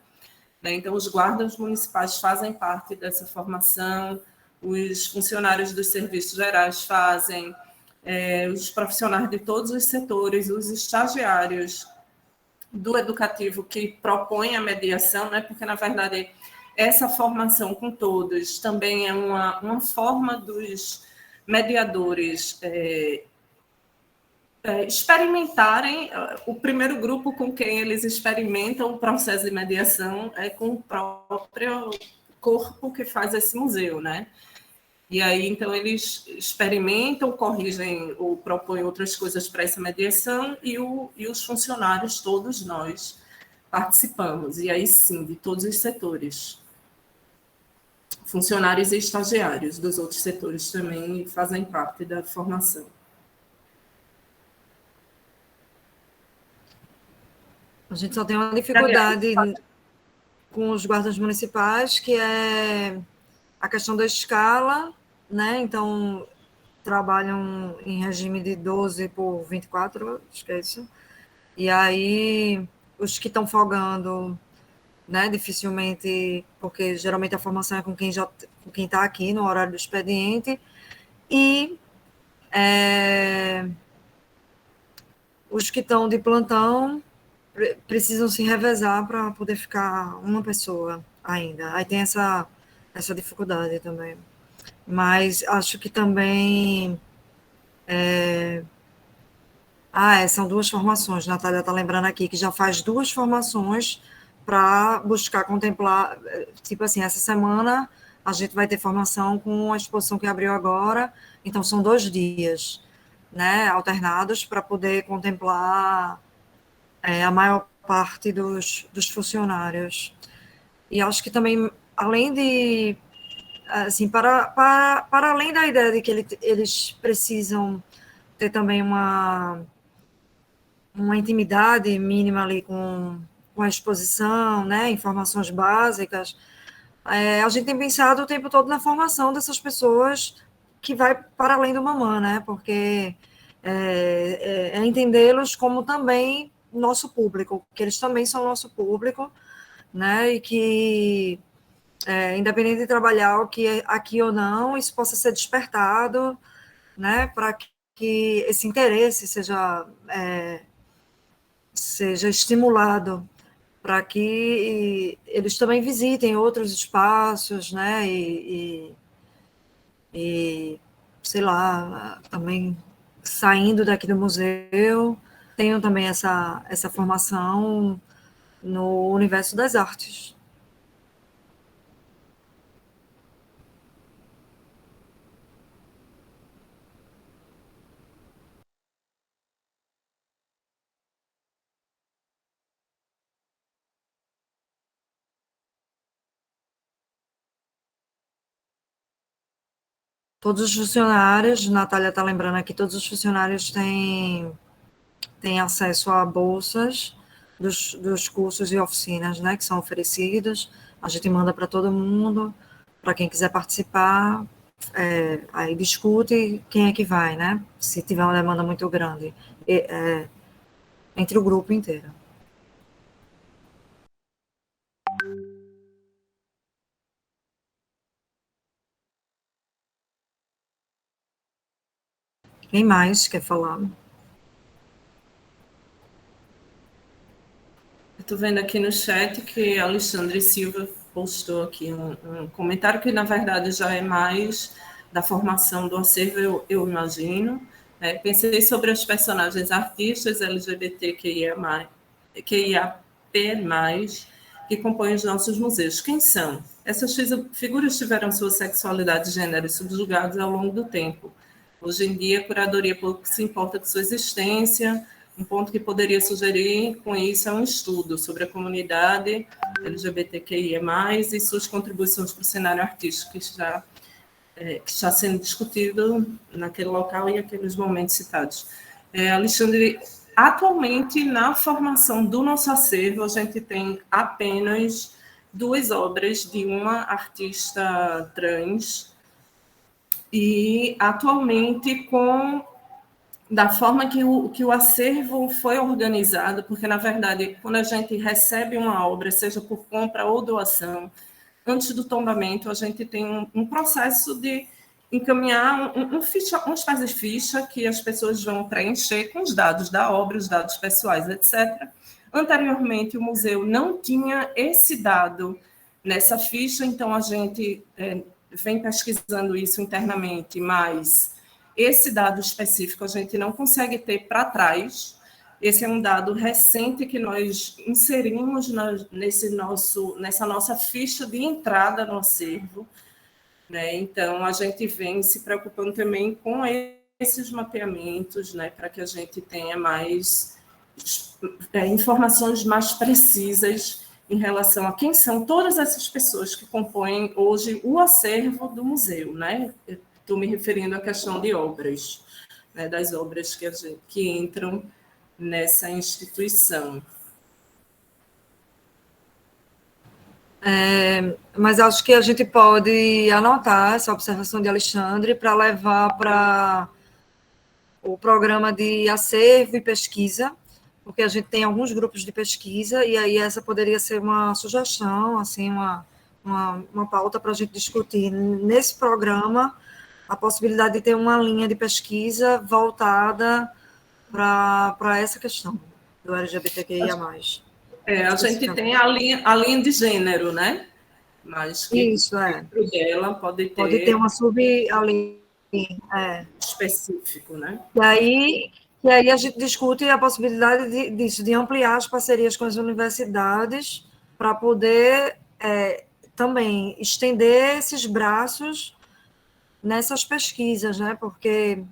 né? Então os guardas municipais fazem parte dessa formação, os funcionários dos serviços gerais fazem, os profissionais de todos os setores, os estagiários do educativo que propõem a mediação, né? Porque, na verdade, essa formação com todos também é uma forma mediadores experimentarem. O primeiro grupo com quem eles experimentam o processo de mediação é com o próprio corpo que faz esse museu, né? E aí, então, eles experimentam, corrigem ou propõem outras coisas para essa mediação e os funcionários, todos nós, participamos. E aí, sim, de todos os setores. Funcionários e estagiários dos outros setores também fazem parte da formação. A gente só tem uma dificuldade com os guardas municipais, que é a questão da escala, né? Então, trabalham em regime de 12 por 24, acho que é isso. E aí, os que estão folgando, né, dificilmente, porque geralmente a formação é com quem está aqui no horário do expediente, e os que estão de plantão precisam se revezar para poder ficar uma pessoa ainda. Aí tem essa dificuldade também. Mas acho que também... são 2 formações, Natália está lembrando aqui, que já faz 2 formações para buscar contemplar, tipo assim, essa semana a gente vai ter formação com a exposição que abriu agora, então são 2 dias, né, alternados para poder contemplar a maior parte dos funcionários. E acho que também, além de, assim, para além da ideia de que eles precisam ter também uma intimidade mínima ali com a exposição, né, informações básicas, a gente tem pensado o tempo todo na formação dessas pessoas que vai para além do mamã, né, porque é entendê-los como também nosso público, que eles também são nosso público, né, e que, independente de trabalhar aqui ou não, isso possa ser despertado, né, para que esse interesse seja estimulado, para que eles também visitem outros espaços, né, e sei lá, também saindo daqui do museu, tenham também essa formação no universo das artes. Todos os funcionários, Natália está lembrando aqui, todos os funcionários têm acesso a bolsas dos cursos e oficinas, né, que são oferecidos. A gente manda para todo mundo, para quem quiser participar, aí discute quem é que vai, né, se tiver uma demanda muito grande, entre o grupo inteiro. Quem mais quer falar? Estou vendo aqui no chat que Alexandre Silva postou aqui um comentário que, na verdade, já é mais da formação do acervo, eu imagino. Pensei sobre os personagens artistas LGBTQIA+, que compõem os nossos museus. Quem são? Essas figuras tiveram sua sexualidade e gênero subjugados ao longo do tempo. Hoje em dia, a curadoria pouco se importa com sua existência. Um ponto que poderia sugerir com isso é um estudo sobre a comunidade LGBTQIA+, e suas contribuições para o cenário artístico que está sendo discutido naquele local e aqueles momentos citados. Alexandre, atualmente, na formação do nosso acervo, a gente tem apenas 2 obras de uma artista trans, e atualmente da forma que o acervo foi organizado, porque, na verdade, quando a gente recebe uma obra, seja por compra ou doação, antes do tombamento, a gente tem um processo de encaminhar uma espécie de ficha que as pessoas vão preencher com os dados da obra, os dados pessoais, etc. Anteriormente, o museu não tinha esse dado nessa ficha, então a gente vem pesquisando isso internamente, mas esse dado específico a gente não consegue ter para trás. Esse é um dado recente que nós inserimos nessa nossa ficha de entrada no acervo, né? Então, a gente vem se preocupando também com esses mapeamentos, né, para que a gente tenha mais informações mais precisas em relação a quem são todas essas pessoas que compõem hoje o acervo do museu, né? Estou me referindo à questão de obras, né, das obras que entram nessa instituição. Mas acho que a gente pode anotar essa observação de Alexandre para levar para o programa de acervo e pesquisa, porque a gente tem alguns grupos de pesquisa, e aí essa poderia ser uma sugestão, assim, uma pauta para a gente discutir nesse programa, a possibilidade de ter uma linha de pesquisa voltada para essa questão do LGBTQIA+. A gente tem a linha de gênero, né? Mas que isso, dentro dela pode Pode ter uma ali, específico, né? E aí a gente discute a possibilidade de ampliar as parcerias com as universidades para poder também estender esses braços nessas pesquisas, né? Porque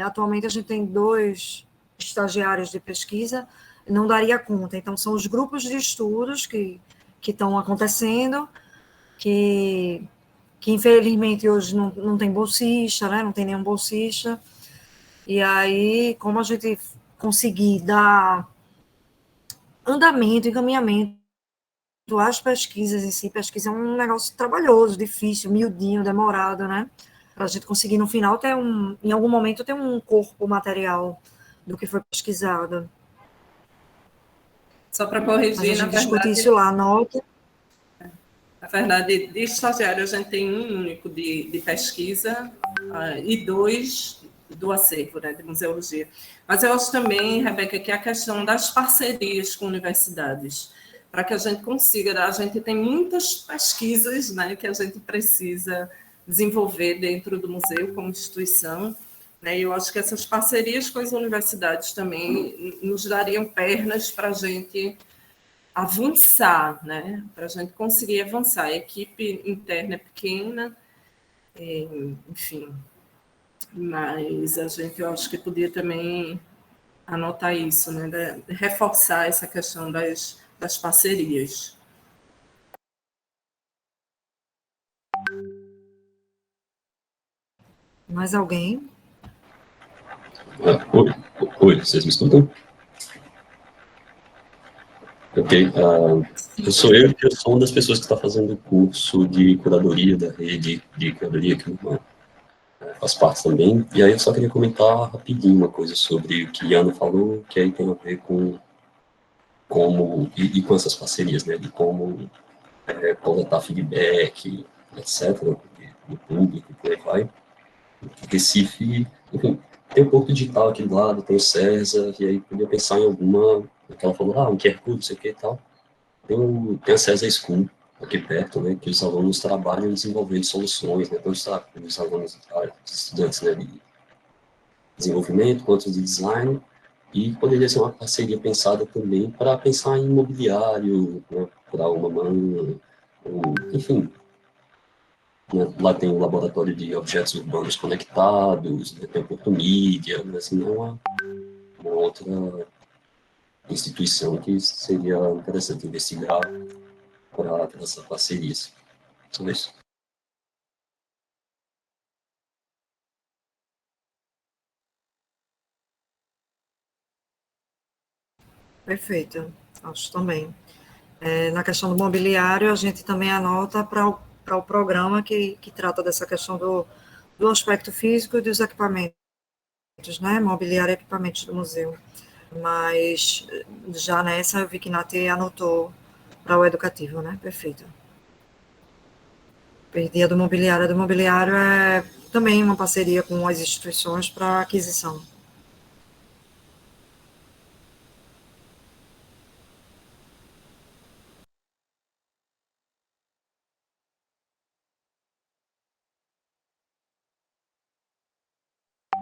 atualmente a gente tem 2 estagiários de pesquisa, não daria conta. Então, são os grupos de estudos que estão acontecendo, que infelizmente hoje não tem bolsista, né? Não tem nenhum bolsista. E aí, como a gente conseguir dar andamento, encaminhamento às pesquisas em si, pesquisa é um negócio trabalhoso, difícil, miudinho, demorado, né? Para a gente conseguir, no final, em algum momento, ter um corpo material do que foi pesquisado. Só para corrigir, na verdade... discute isso lá, anota. Na verdade, de estagiário, a gente tem um único de pesquisa e 2 do acervo, né, de museologia. Mas eu acho também, Rebeca, que a questão das parcerias com universidades, para que a gente consiga, a gente tem muitas pesquisas, né, que a gente precisa desenvolver dentro do museu como instituição, né, e eu acho que essas parcerias com as universidades também nos dariam pernas para a gente avançar, né? Para a gente conseguir avançar. A equipe interna é pequena, enfim, mas eu acho que podia também anotar isso, né? Reforçar essa questão das parcerias. Mais alguém? Oi, vocês me escutam? Ok. Eu sou uma das pessoas que está fazendo o curso de curadoria da rede de curadoria, que faz parte também. E aí eu só queria comentar rapidinho uma coisa sobre o que a Ana falou, que aí tem a ver com como, e com essas parcerias, né, de como coletar feedback, etc., do público, por aí vai. Recife, enfim, tem um pouco digital aqui do lado, tem o César, e aí podia pensar em alguma, que ela falou, um QR Code, não sei o que e tal. Tem a César School aqui perto, né, que os alunos trabalham desenvolvendo soluções, né, tanto os alunos, os estudantes, né, de desenvolvimento quanto de design, e poderia ser uma parceria pensada também para pensar em imobiliário, né, para uma mão, enfim, né, lá tem o laboratório de objetos urbanos conectados, né, tem o Porto Mídia, mas assim, é uma outra instituição que seria interessante investigar para essas parcerias. Só isso. Perfeito, acho também. Na questão do mobiliário, a gente também anota para o programa que trata dessa questão do aspecto físico e dos equipamentos, né? Mobiliário e equipamentos do museu. Mas já nessa eu vi que Nath anotou para o educativo, né? Perfeito. Perdi a do mobiliário. A do mobiliário é também uma parceria com as instituições para aquisição.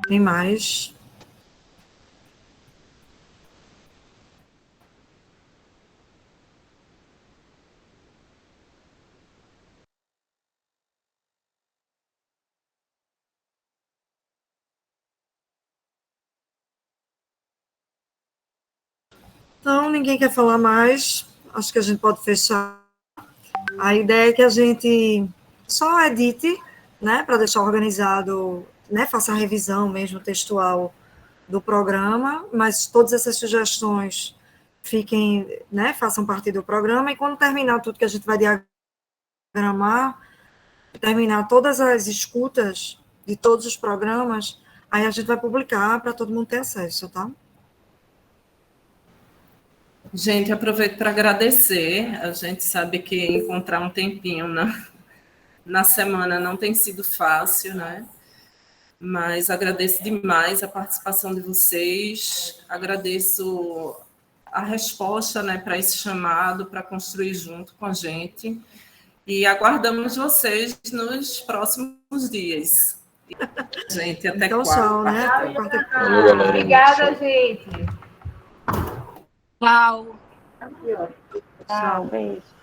Tem mais? Então, ninguém quer falar mais. Acho que a gente pode fechar. A ideia é que a gente só edite, né, para deixar organizado, né, faça a revisão mesmo textual do programa, mas todas essas sugestões fiquem, né, façam parte do programa, e quando terminar tudo que a gente vai diagramar, terminar todas as escutas de todos os programas, aí a gente vai publicar para todo mundo ter acesso, tá? Gente, aproveito para agradecer. A gente sabe que encontrar um tempinho na semana não tem sido fácil, né? Mas agradeço demais a participação de vocês, agradeço a resposta, né, para esse chamado, para construir junto com a gente, e aguardamos vocês nos próximos dias. Gente, até Então, quarta. tchau, né? Até Valeu, galera. Obrigada, gente. Tchau. Tchau, beijo.